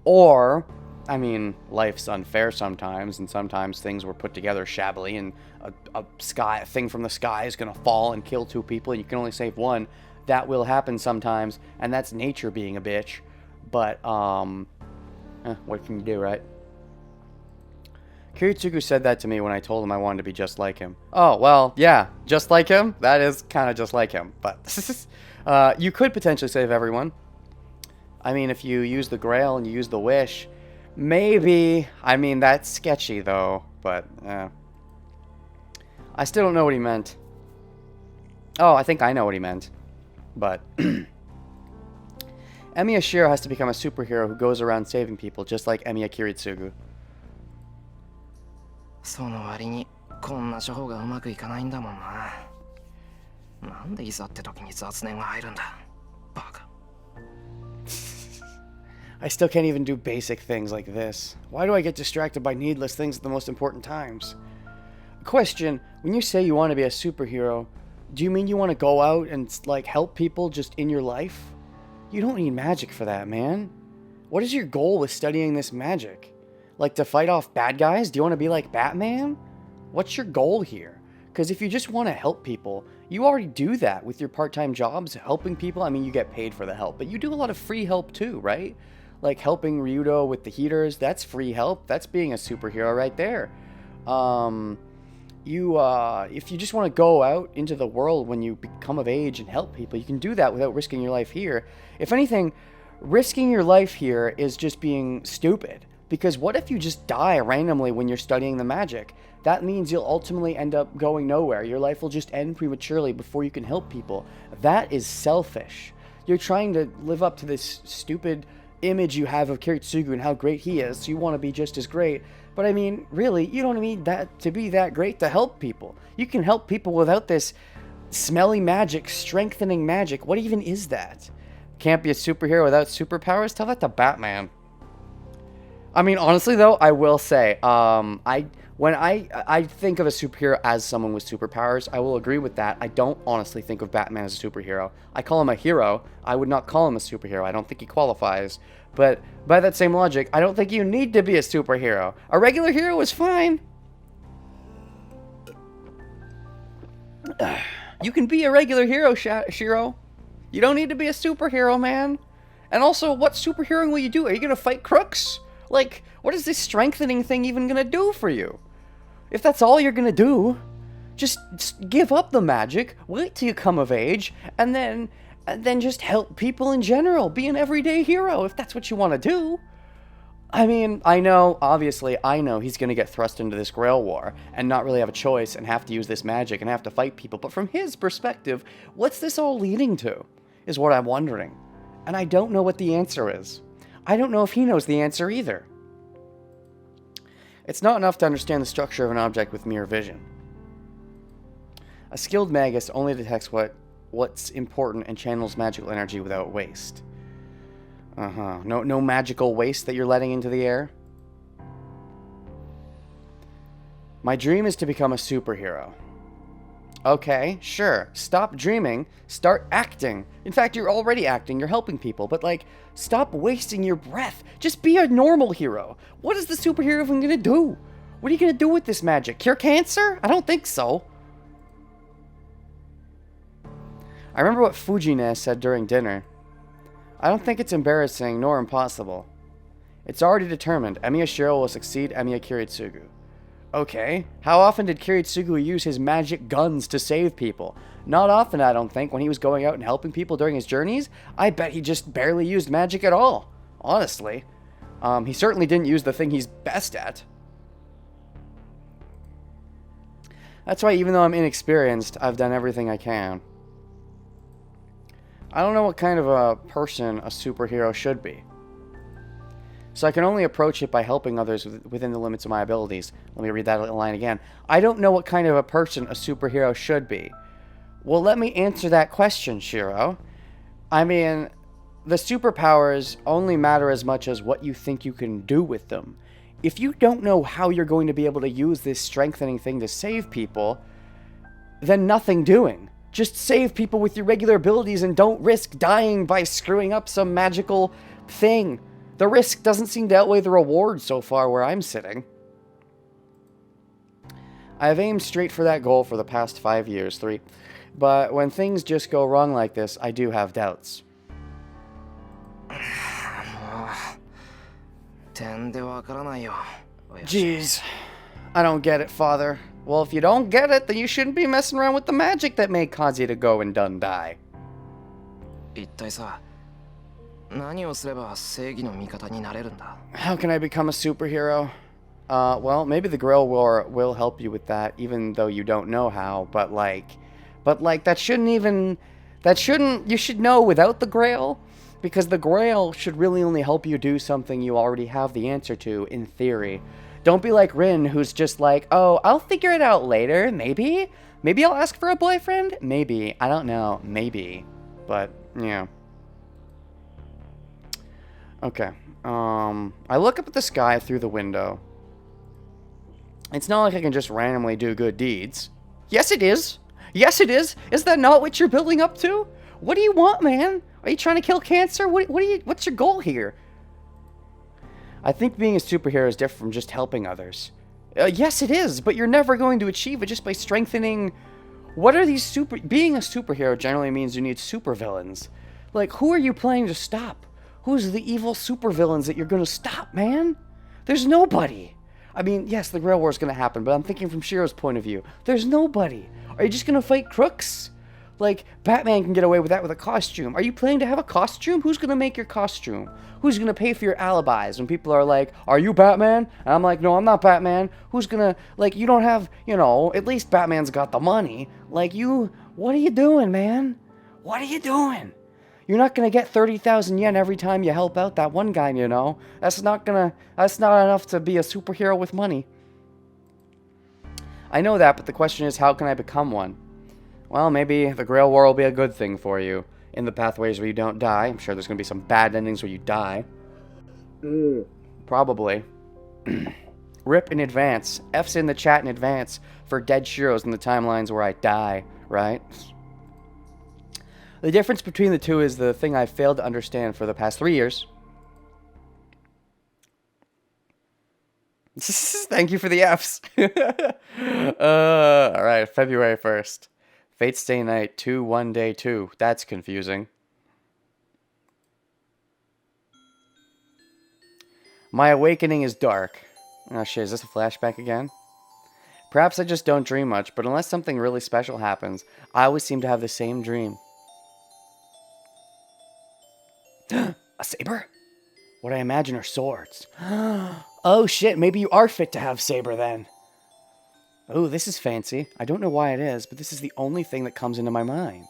Or, I mean, life's unfair sometimes, and sometimes things were put together shabbily, and a thing from the sky is going to fall and kill two people, and you can only save one. That will happen sometimes, and that's nature being a bitch. But, what can you do, right? Kiritsugu said that to me when I told him I wanted to be just like him. Oh, well, yeah, just like him? That is kind of just like him. But you could potentially save everyone. I mean, if you use the Grail and you use the Wish, maybe. I mean, that's sketchy, though. But, I still don't know what he meant. Oh, I think I know what he meant. But Emiya Shiro has to become a superhero who goes around saving people, just like Emiya Kiritsugu. その割にこんな処方がうまくいかないんだもんな。なんでいざって時に雑念が入るんだ。バカ。I still can't even do basic things like this. Why do I get distracted by needless things at the most important times? Question, when you say you want to be a superhero, do you mean you want to go out and, like, help people just in your life? You don't need magic for that, man. What is your goal with studying this magic? Like, to fight off bad guys? Do you want to be like Batman? What's your goal here? Because if you just want to help people, you already do that with your part-time jobs, helping people. I mean, you get paid for the help, but you do a lot of free help too, right? Like helping Ryudo with the heaters, that's free help. That's being a superhero right there. If you just want to go out into the world when you become of age and help people, you can do that without risking your life here. If anything, risking your life here is just being stupid. Because what if you just die randomly when you're studying the magic? That means you'll ultimately end up going nowhere. Your life will just end prematurely before you can help people. That is selfish. You're trying to live up to this stupid image you have of Kiritsugu and how great he is, so you want to be just as great. But I mean, really, you don't need that to be that great to help people. You can help people without this smelly magic, strengthening magic. What even is that? Can't be a superhero without superpowers? Tell that to Batman. I mean, honestly, though, I will say, when I think of a superhero as someone with superpowers, I will agree with that. I don't honestly think of Batman as a superhero. I call him a hero. I would not call him a superhero. I don't think he qualifies. But by that same logic, I don't think you need to be a superhero. A regular hero is fine. You can be a regular hero, Shiro. You don't need to be a superhero, man. And also, what superhero will you do? Are you going to fight crooks? Like, what is this strengthening thing even gonna do for you? If that's all you're gonna do, just give up the magic, wait till you come of age, and then just help people in general. Be an everyday hero if that's what you want to do. I mean, I know he's gonna get thrust into this Grail war and not really have a choice and have to use this magic and have to fight people. But from his perspective, what's this all leading to? Is what I'm wondering. And I don't know what the answer is. I don't know if he knows the answer either. It's not enough to understand the structure of an object with mere vision. A skilled magus only detects what's important and channels magical energy without waste. Uh-huh. No magical waste that you're letting into the air? My dream is to become a superhero. Okay, sure. Stop dreaming. Start acting. In fact, you're already acting. You're helping people. But, like, stop wasting your breath. Just be a normal hero. What is the superhero even gonna do? What are you gonna do with this magic? Cure cancer? I don't think so. I remember what Fujine said during dinner. I don't think it's embarrassing nor impossible. It's already determined. Emiya Shiro will succeed Emiya Kiritsugu. Okay. How often did Kiritsugu use his magic guns to save people? Not often, I don't think, when he was going out and helping people during his journeys. I bet he just barely used magic at all. Honestly. He certainly didn't use the thing he's best at. That's why even though I'm inexperienced, I've done everything I can. I don't know what kind of a person a superhero should be. So I can only approach it by helping others within the limits of my abilities. Let me read that line again. I don't know what kind of a person a superhero should be. Well, let me answer that question, Shiro. I mean, the superpowers only matter as much as what you think you can do with them. If you don't know how you're going to be able to use this strengthening thing to save people, then nothing doing. Just save people with your regular abilities and don't risk dying by screwing up some magical thing. The risk doesn't seem to outweigh the reward so far where I'm sitting. I have aimed straight for that goal for the past 5 years, 3. But when things just go wrong like this, I do have doubts. Jeez. I don't get it, Father. Well, if you don't get it, then you shouldn't be messing around with the magic that made Kazuya go and done die. How can I become a superhero? Well, maybe the Grail War will help you with that, even though you don't know how, but that shouldn't, you should know without the Grail, because the Grail should really only help you do something you already have the answer to, in theory. Don't be like Rin, who's just like, oh, I'll figure it out later, maybe? Maybe I'll ask for a boyfriend? Maybe. I don't know. Maybe. But, yeah. Okay. I look up at the sky through the window. It's not like I can just randomly do good deeds. Yes, it is. Yes, it is. Is that not what you're building up to? What do you want, man? Are you trying to kill cancer? What's your goal here? I think being a superhero is different from just helping others. Yes, it is, but you're never going to achieve it just by strengthening... What are these Being a superhero generally means you need supervillains. Like, who are you playing to stop? Who's the evil supervillains that you're going to stop, man? There's nobody. I mean, yes, the Grail War is going to happen, but I'm thinking from Shiro's point of view. There's nobody. Are you just going to fight crooks? Like, Batman can get away with that with a costume. Are you planning to have a costume? Who's going to make your costume? Who's going to pay for your alibis when people are like, are you Batman? And I'm like, no, I'm not Batman. Who's going to, like, you don't have, you know, at least Batman's got the money. Like, what are you doing, man? What are you doing? You're not going to get 30,000 yen every time you help out that one guy, you know. That's not enough to be a superhero with money. I know that, but the question is, how can I become one? Well, maybe the Grail War will be a good thing for you. In the pathways where you don't die. I'm sure there's going to be some bad endings where you die. Probably. RIP in advance. F's in the chat in advance for dead Shiros in the timelines where I die, right? The difference between the two is the thing I've failed to understand for the past 3 years. Thank you for the F's. Alright, February 1st. Fate Stay Night 2 1 Day 2. That's confusing. My awakening is dark. Oh shit, is this a flashback again? Perhaps I just don't dream much, but unless something really special happens, I always seem to have the same dream. A saber? What I imagine are swords. Oh shit, maybe you are fit to have saber then. Oh, this is fancy. I don't know why it is, but this is the only thing that comes into my mind.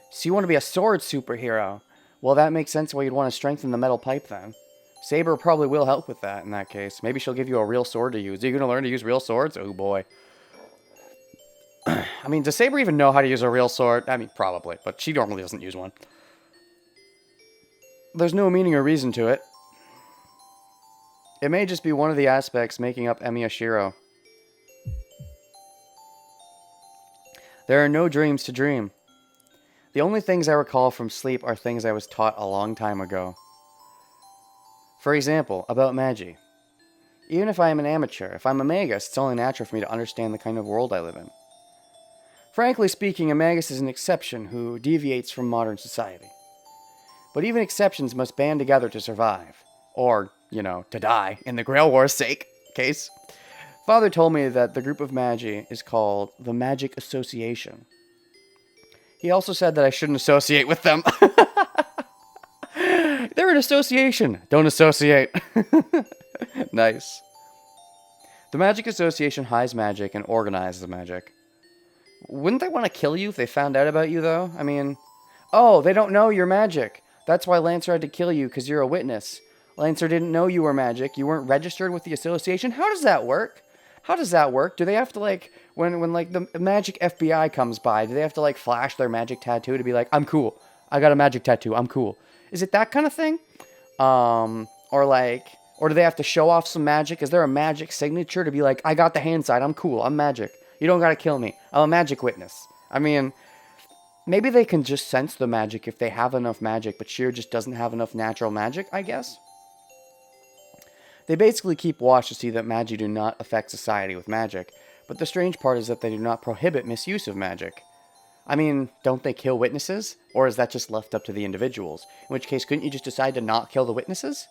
So you want to be a sword superhero? Well, that makes sense why you'd want to strengthen the metal pipe then. Saber probably will help with that in that case. Maybe she'll give you a real sword to use. Are you going to learn to use real swords? Oh boy. I mean, does Saber even know how to use a real sword? I mean, probably, but she normally doesn't use one. there's no meaning or reason to it. It may just be one of the aspects making up Emiyashiro. There are no dreams to dream. The only things I recall from sleep are things I was taught a long time ago. For example, about Magi. Even if I am an amateur, if I'm a magus, it's only natural for me to understand the kind of world I live in. Frankly speaking, a magus is an exception who deviates from modern society. But even exceptions must band together to survive. Or, to die, in the Grail War's sake case. Father told me that the group of Magi is called the Magic Association. He also said that I shouldn't associate with them. They're an association. Don't associate. Nice. The Magic Association hides magic and organizes the magic. Wouldn't they want to kill you if they found out about you, though? I mean, they don't know you're magic. That's why Lancer had to kill you, because you're a witness. Lancer didn't know you were magic. You weren't registered with the association. How does that work? Do they have to, when the magic FBI comes by, do they have to, flash their magic tattoo to be like, I'm cool. I got a magic tattoo. I'm cool. Is it that kind of thing? Or do they have to show off some magic? Is there a magic signature to be like, I got the hand side. I'm cool. I'm magic. You don't gotta kill me. I'm a magic witness. I mean, maybe they can just sense the magic if they have enough magic, but Sheer just doesn't have enough natural magic, I guess? They basically keep watch to see that Magi do not affect society with magic, but the strange part is that they do not prohibit misuse of magic. I mean, don't they kill witnesses? Or is that just left up to the individuals? In which case, couldn't you just decide to not kill the witnesses?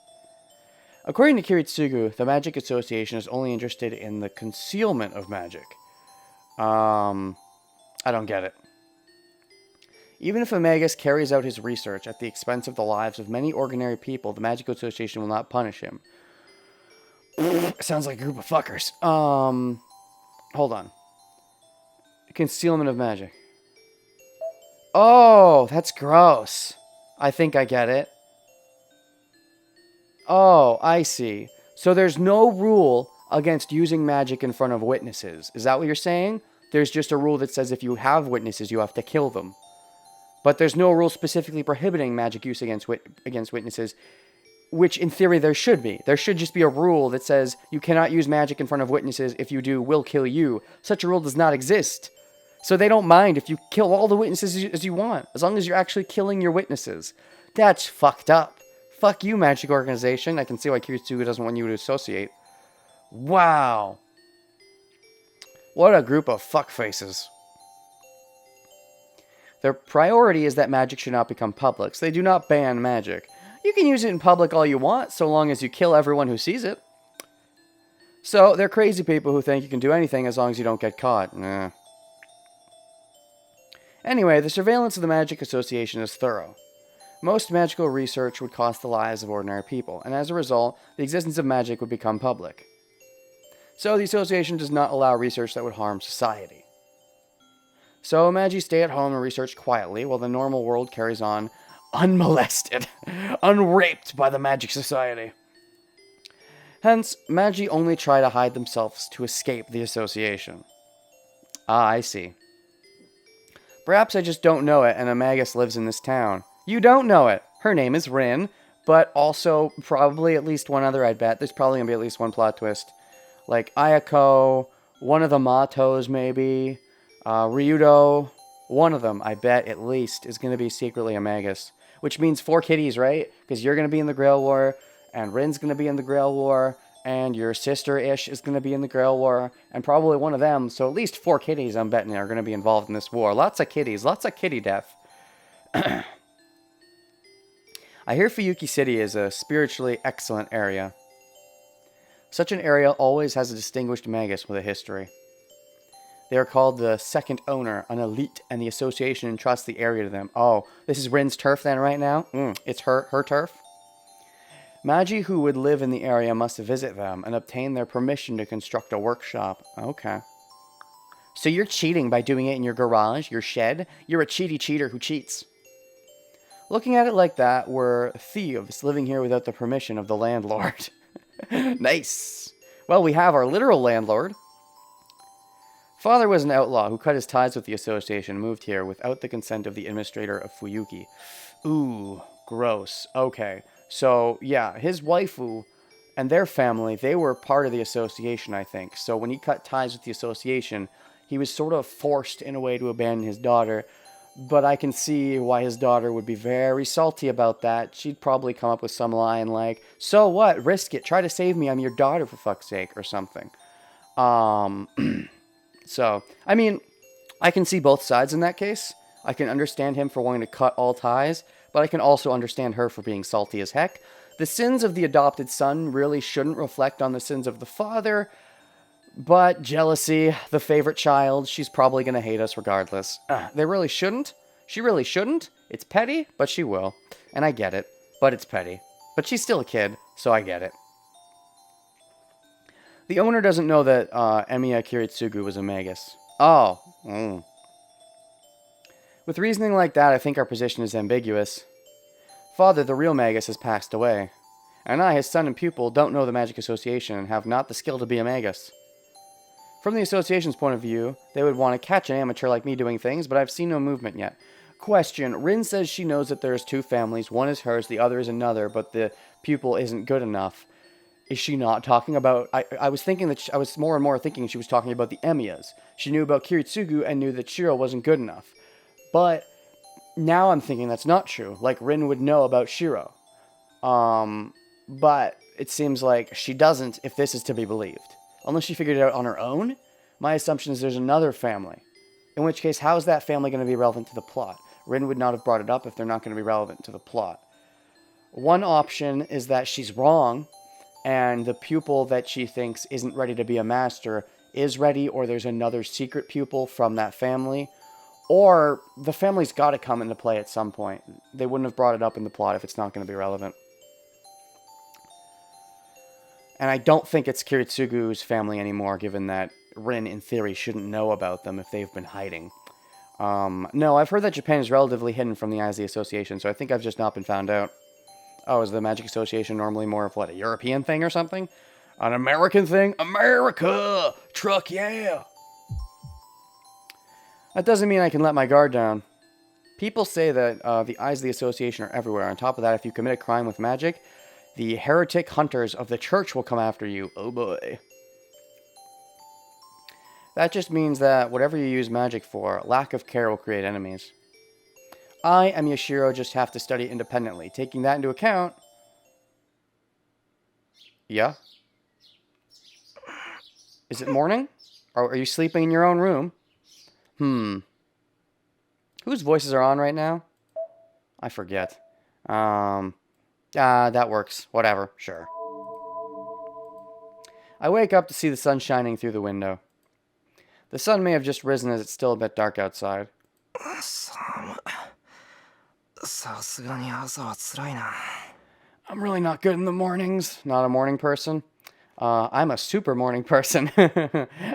According to Kiritsugu, the Magic Association is only interested in the concealment of magic. I don't get it. Even if a magus carries out his research at the expense of the lives of many ordinary people, the Magic Association will not punish him. Sounds like a group of fuckers. Hold on. Concealment of magic. Oh, that's gross. I think I get it. Oh, I see. So there's no rule against using magic in front of witnesses. Is that what you're saying? There's just a rule that says if you have witnesses, you have to kill them. But there's no rule specifically prohibiting magic use against witnesses, which in theory there should be. There should just be a rule that says you cannot use magic in front of witnesses. If you do, we'll kill you. Such a rule does not exist. So they don't mind if you kill all the witnesses as you want, as long as you're actually killing your witnesses. That's fucked up. Fuck you, magic organization. I can see why Kiritsugu doesn't want you to associate. Wow. What a group of fuckfaces. Their priority is that magic should not become public, so they do not ban magic. You can use it in public all you want, so long as you kill everyone who sees it. So, they're crazy people who think you can do anything as long as you don't get caught. Nah. Anyway, the surveillance of the Magic Association is thorough. Most magical research would cost the lives of ordinary people, and as a result, the existence of magic would become public. So the association does not allow research that would harm society. So Magi stay at home and research quietly, while the normal world carries on unmolested, unraped by the Magic Society. Hence, Magi only try to hide themselves to escape the association. Ah, I see. Perhaps I just don't know it, and a Magus lives in this town. You don't know it. Her name is Rin, but also probably at least one other, I'd bet. There's probably going to be at least one plot twist. Like Ayako, one of the Matos maybe, Ryudo, one of them, I bet at least, is going to be secretly a Magus. Which means 4 kitties, right? Because you're going to be in the Grail War, and Rin's going to be in the Grail War, and your sister-ish is going to be in the Grail War, and probably one of them, so at least 4 kitties, I'm betting, are going to be involved in this war. Lots of kitties, lots of kitty death. I hear Fuyuki City is a spiritually excellent area. Such an area always has a distinguished Magus with a history. They are called the second owner, an elite, and the association entrusts the area to them. Oh, this is Rin's turf then right now? It's her turf? Magi who would live in the area must visit them and obtain their permission to construct a workshop. Okay. So you're cheating by doing it in your garage, your shed? You're a cheaty cheater who cheats. Looking at it like that, we're thieves living here without the permission of the landlord. Nice. Well, we have our literal landlord. Father was an outlaw who cut his ties with the association and moved here without the consent of the administrator of Fuyuki. Ooh, Gross. Okay. So, yeah, his waifu and their family, they were part of the association, I think. So when he cut ties with the association, he was sort of forced in a way to abandon his daughter. But I can see why his daughter would be very salty about that. She'd probably come up with some line like, "So what? Risk it. Try to save me. I'm your daughter, for fuck's sake," or something. So, I mean, I can see both sides in that case. I can understand him for wanting to cut all ties, but I can also understand her for being salty as heck. The sins of the adopted son really shouldn't reflect on the sins of the father, but jealousy, the favorite child, she's probably going to hate us regardless. They really shouldn't. She really shouldn't. It's petty, but she will. And I get it, but it's petty. But she's still a kid, so I get it. The owner doesn't know that Emiya Kiritsugu was a magus. Oh. With reasoning like that, I think our position is ambiguous. Father, the real magus, has passed away, and I, his son and pupil, don't know the Magic Association and have not the skill to be a magus. From the association's point of view, they would want to catch an amateur like me doing things, but I've seen no movement yet. Question. Rin says she knows that there's two families. One is hers, the other is another, but the pupil isn't good enough. Is she not talking about... I was thinking that... I was more and more thinking she was talking about the Emiyas. She knew about Kiritsugu and knew that Shiro wasn't good enough. But now I'm thinking that's not true. Like, Rin would know about Shiro. But it seems like she doesn't, if this is to be believed. Unless she figured it out on her own? My assumption is there's another family. In which case, how is that family going to be relevant to the plot? Rin would not have brought it up if they're not going to be relevant to the plot. One option is that she's wrong, and the pupil that she thinks isn't ready to be a master is ready, or there's another secret pupil from that family. Or the family's got to come into play at some point. They wouldn't have brought it up in the plot if it's not going to be relevant. And I don't think it's Kiritsugu's family anymore, given that Rin, in theory, shouldn't know about them if they've been hiding. No, I've heard that Japan is relatively hidden from the eyes of the association, so I think I've just not been found out. Oh, is the Magic Association normally more of, what, a European thing or something? An American thing? America! Truck, yeah! That doesn't mean I can let my guard down. People say that the eyes of the association are everywhere. On top of that, if you commit a crime with magic, the heretic hunters of the church will come after you. Oh boy. That just means that whatever you use magic for, lack of care will create enemies. I and Yashiro just have to study independently. Taking that into account... Yeah? Is it morning? Or are you sleeping in your own room? Whose voices are on right now? I forget. That works. Whatever. Sure. I wake up to see the sun shining through the window. The sun may have just risen as it's still a bit dark outside. I'm really not good in the mornings. Not a morning person. I'm a super morning person.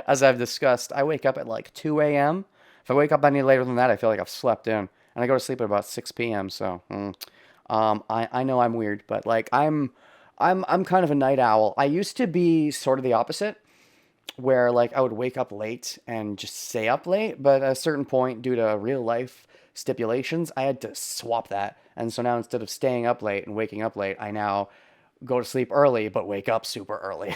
As I've discussed, I wake up at like 2 a.m. If I wake up any later than that, I feel like I've slept in. And I go to sleep at about 6 p.m. So, I know I'm weird, but like I'm kind of a night owl. I used to be sort of the opposite, where like I would wake up late and just stay up late. But at a certain point, due to real life stipulations, I had to swap that. And so now instead of staying up late and waking up late, I now go to sleep early but wake up super early.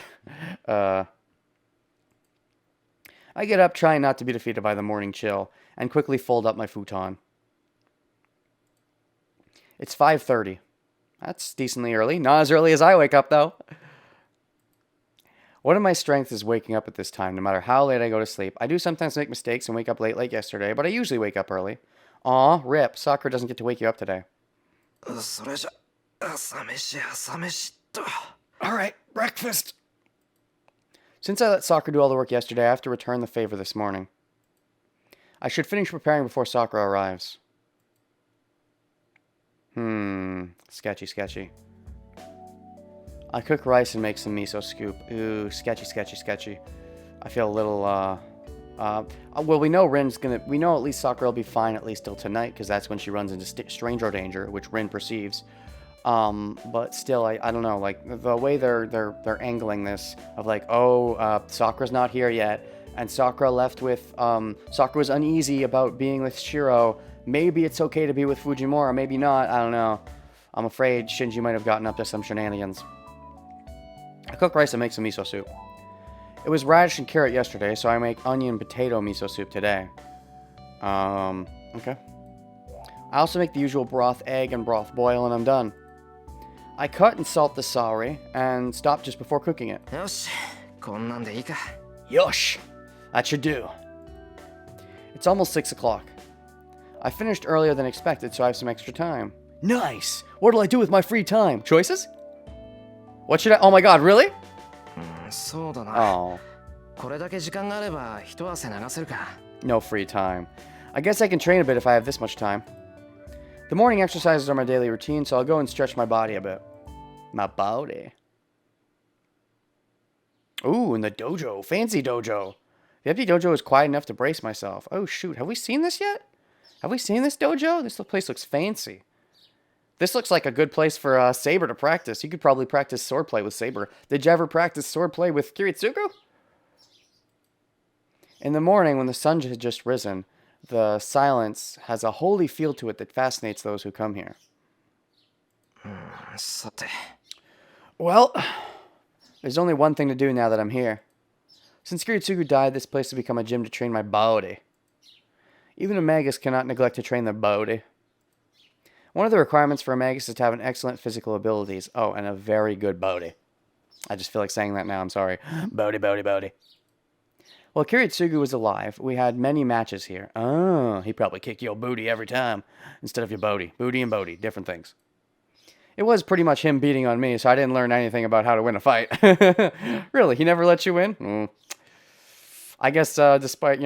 I get up trying not to be defeated by the morning chill and quickly fold up my futon. It's 5:30. That's decently early. Not as early as I wake up, though. One of my strengths is waking up at this time, no matter how late I go to sleep. I do sometimes make mistakes and wake up late like yesterday, but I usually wake up early. Aw, rip. Soccer doesn't get to wake you up today. Alright, breakfast. Since I let Soccer do all the work yesterday, I have to return the favor this morning. I should finish preparing before Soccer arrives. Sketchy. I cook rice and make some miso scoop. Ooh, sketchy. I feel a little, well, we know we know at least Sakura will be fine at least till tonight, because that's when she runs into stranger danger, which Rin perceives. But still, I don't know, like, the way they're angling this, of like, Sakura's not here yet, and Sakura left with, Sakura was uneasy about being with Shiro. Maybe it's okay to be with Fujimura, maybe not, I don't know. I'm afraid Shinji might have gotten up to some shenanigans. I cook rice and make some miso soup. It was radish and carrot yesterday, so I make onion potato miso soup today. Okay. I also make the usual broth, egg, and broth boil, and I'm done. I cut and salt the celery, and stop just before cooking it. よし、こんなんでいいか。 Yosh! That should do. It's almost 6 o'clock. I finished earlier than expected, so I have some extra time. Nice! What'll I do with my free time? Choices? What should I... Oh my god, really? そうだな。 Oh, これだけ時間があれば一汗流せるか。 no free time. I guess I can train a bit if I have this much time. The morning exercises are my daily routine, so I'll go and stretch my body a bit. My body. Ooh, in the dojo. Fancy dojo. The empty dojo is quiet enough to brace myself. Oh, shoot. Have we seen this yet? Have we seen this dojo? This place looks fancy. This looks like a good place for Saber to practice. You could probably practice swordplay with Saber. Did you ever practice swordplay with Kiritsugu? In the morning, when the sun had just risen, the silence has a holy feel to it that fascinates those who come here. さて。 Well, there's only one thing to do now that I'm here. Since Kiritsugu died, this place has become a gym to train my body. Even a magus cannot neglect to train their body. One of the requirements for a magus is to have an excellent physical abilities. Oh, and a very good body. I just feel like saying that now, I'm sorry. Body, body, body. While Kiritsugu was alive, we had many matches here. Oh, he probably kicked your booty every time. Instead of your booty. Booty and booty, different things. It was pretty much him beating on me, so I didn't learn anything about how to win a fight. Really, he never let you win? I guess, despite,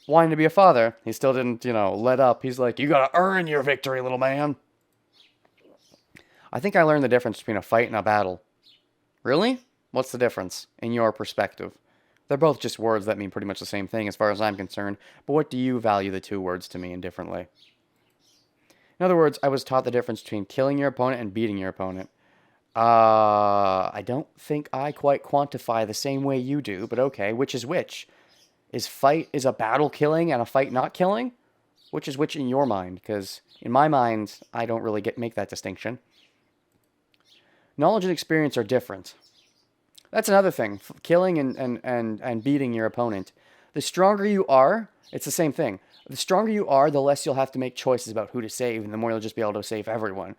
wanting to be a father, he still didn't, let up. He's like, you gotta earn your victory, little man. I think I learned the difference between a fight and a battle. Really? What's the difference, in your perspective? They're both just words that mean pretty much the same thing as far as I'm concerned, but what do you value the two words to mean differently? In other words, I was taught the difference between killing your opponent and beating your opponent. I don't think I quite quantify the same way you do, but okay, which is which? Is a battle killing and a fight not killing? Which is which in your mind? Because in my mind, I don't really make that distinction. Knowledge and experience are different. That's another thing. Killing and beating your opponent. The stronger you are, it's the same thing. The stronger you are, the less you'll have to make choices about who to save, and the more you'll just be able to save everyone.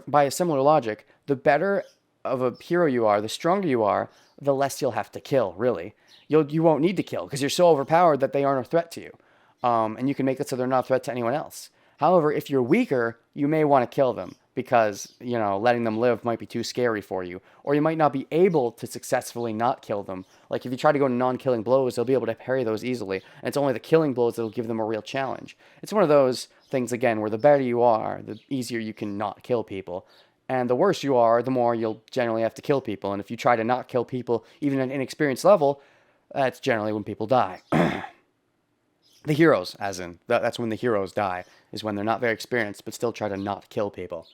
By a similar logic, the better of a hero you are, the stronger you are, the less you'll have to kill, really. You won't need to kill, because you're so overpowered that they aren't a threat to you. And you can make it so they're not a threat to anyone else. However, if you're weaker, you may want to kill them, because, letting them live might be too scary for you. Or you might not be able to successfully not kill them. Like, if you try to go non-killing blows, they'll be able to parry those easily. And it's only the killing blows that will give them a real challenge. It's one of those things, again, where the better you are, the easier you can not kill people. And the worse you are, the more you'll generally have to kill people. And if you try to not kill people, even at an inexperienced level, that's generally when people die. The heroes, as in. That's when the heroes die, is when they're not very experienced, but still try to not kill people.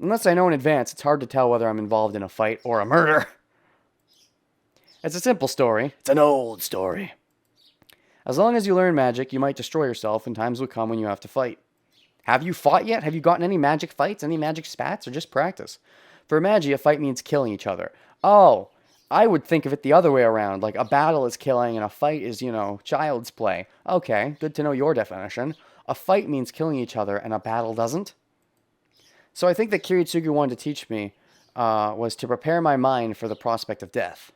Unless I know in advance, it's hard to tell whether I'm involved in a fight or a murder. It's a simple story. It's an old story. As long as you learn magic, you might destroy yourself, and times will come when you have to fight. Have you fought yet? Have you gotten any magic fights, any magic spats, or just practice? For Magi, a fight means killing each other. Oh, I would think of it the other way around. Like, a battle is killing, and a fight is, child's play. Okay, good to know your definition. A fight means killing each other, and a battle doesn't? So I think that Kiritsugu wanted to teach me was to prepare my mind for the prospect of death.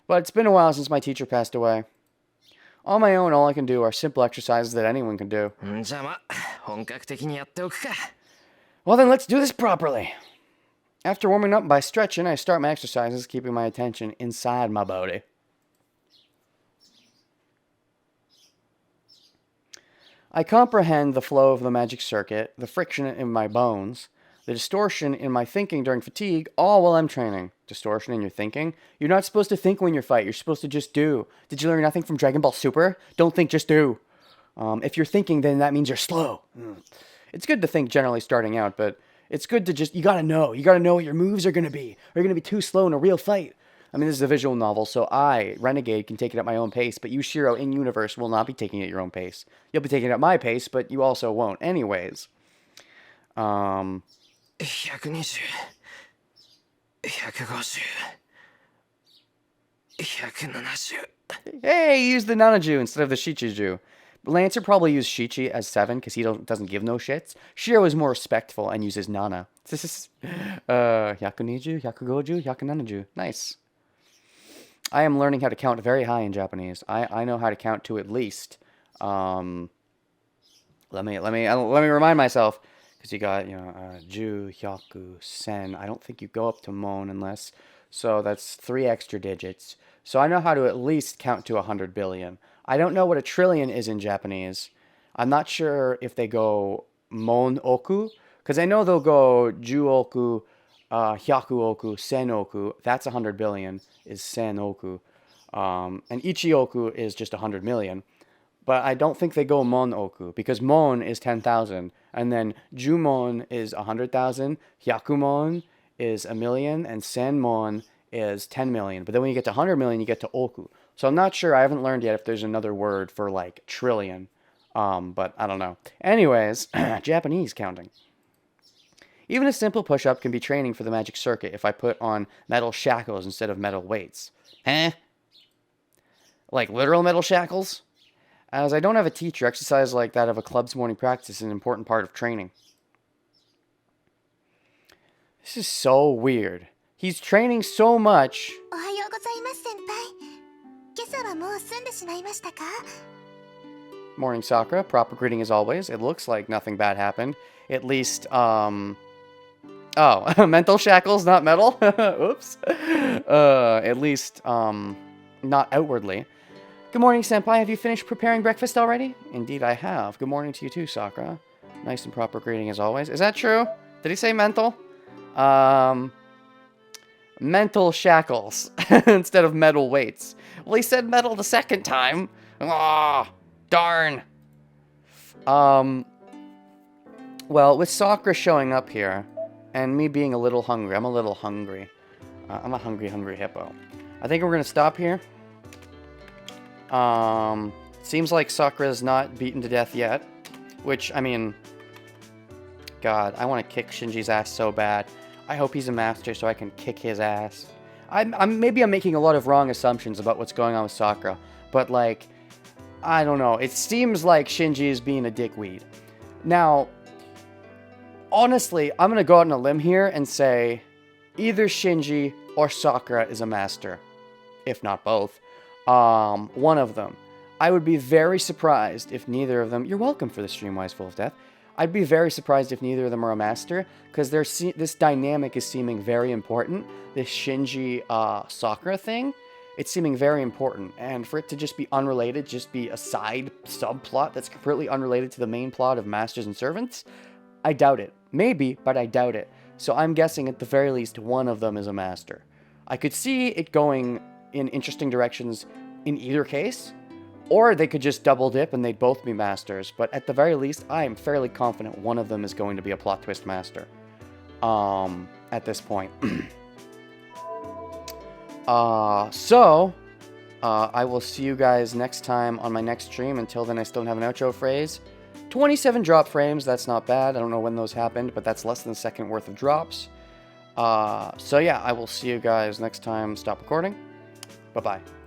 But it's been a while since my teacher passed away. On my own, all I can do are simple exercises that anyone can do. じゃあま、本格的にやっておくか。 Well then, let's do this properly. After warming up by stretching, I start my exercises, keeping my attention inside my body. I comprehend the flow of the magic circuit, the friction in my bones, the distortion in my thinking during fatigue, all while I'm training. Distortion in your thinking? You're not supposed to think when you fight. You're supposed to just do. Did you learn nothing from Dragon Ball Super? Don't think, just do. If you're thinking, then that means you're slow. It's good to think generally starting out, but it's good to just, you gotta know. You gotta know what your moves are gonna be. Or you're gonna be too slow in a real fight. I mean, this is a visual novel, so I, Renegade, can take it at my own pace, but you, Shiro, in universe, will not be taking it at your own pace. You'll be taking it at my pace, but you also won't. Anyways. 120、150、170。 Hey, use the Nanaju instead of the Shichiju. Lancer probably used Shichi as 7 because he doesn't give no shits. Shiro is more respectful and uses Nana. This is 120, 150, 170. Nice. I am learning how to count very high in Japanese. I know how to count to at least. Let me remind myself, because you got ju, hyaku, sen. I don't think you go up to mon unless. So that's 3 extra digits. So I know how to at least count to 100 billion. I don't know what a trillion is in Japanese. I'm not sure if they go mon oku, because I know they'll go ju oku, hyaku oku, sen oku. That's 100 billion is sen oku. And ichi oku is just 100 million. But I don't think they go mon oku, because mon is 10,000. And then jumon is 100,000, hyakumon is 1,000,000, and senmon is 10 million. But then when you get to 100 million, you get to oku. So I'm not sure. I haven't learned yet if there's another word for like trillion. But I don't know. Anyways, Japanese counting. Even a simple push-up can be training for the magic circuit if I put on metal shackles instead of metal weights. Huh? Like literal metal shackles? As I don't have a teacher, exercise like that of a club's morning practice is an important part of training. This is so weird. He's training so much. おはようございます先輩。今朝はもう済んでしまいましたか？ Morning, Sakura. Proper greeting as always. It looks like nothing bad happened. At least, Oh, mental shackles, not metal? Oops. At least, not outwardly. Good morning, Senpai. Have you finished preparing breakfast already? Indeed, I have. Good morning to you too, Sakura. Nice and proper greeting as always. Is that true? Did he say mental? Mental shackles instead of metal weights. Well, he said metal the second time. Ah, darn. Well, with Sakura showing up here and me being a little hungry, I'm a little hungry. I'm a hungry hippo. I think we're going to stop here. Seems like Sakura's not beaten to death yet. Which, I mean... God, I want to kick Shinji's ass so bad. I hope he's a master so I can kick his ass. Maybe I'm making a lot of wrong assumptions about what's going on with Sakura. But, like... I don't know. It seems like Shinji is being a dickweed. Now... Honestly, I'm going to go out on a limb here and say... Either Shinji or Sakura is a master. If not both. One of them. I would be very surprised if neither of them... You're welcome for the Streamwise Full of Death. I'd be very surprised if neither of them are a master, because this dynamic is seeming very important. This Shinji Sakura thing, it's seeming very important. And for it to just be unrelated, just be a side subplot that's completely unrelated to the main plot of Masters and Servants, I doubt it. Maybe, but I doubt it. So I'm guessing at the very least one of them is a master. I could see it going in interesting directions in either case, or they could just double dip and they'd both be masters. But at the very least, I am fairly confident one of them is going to be a plot twist master. At this point. I will see you guys next time on my next stream. Until then, I still don't have an outro phrase. 27 drop frames, that's not bad. I don't know when those happened, but that's less than a second worth of drops. So yeah, I will see you guys next time. Stop recording. Bye-bye.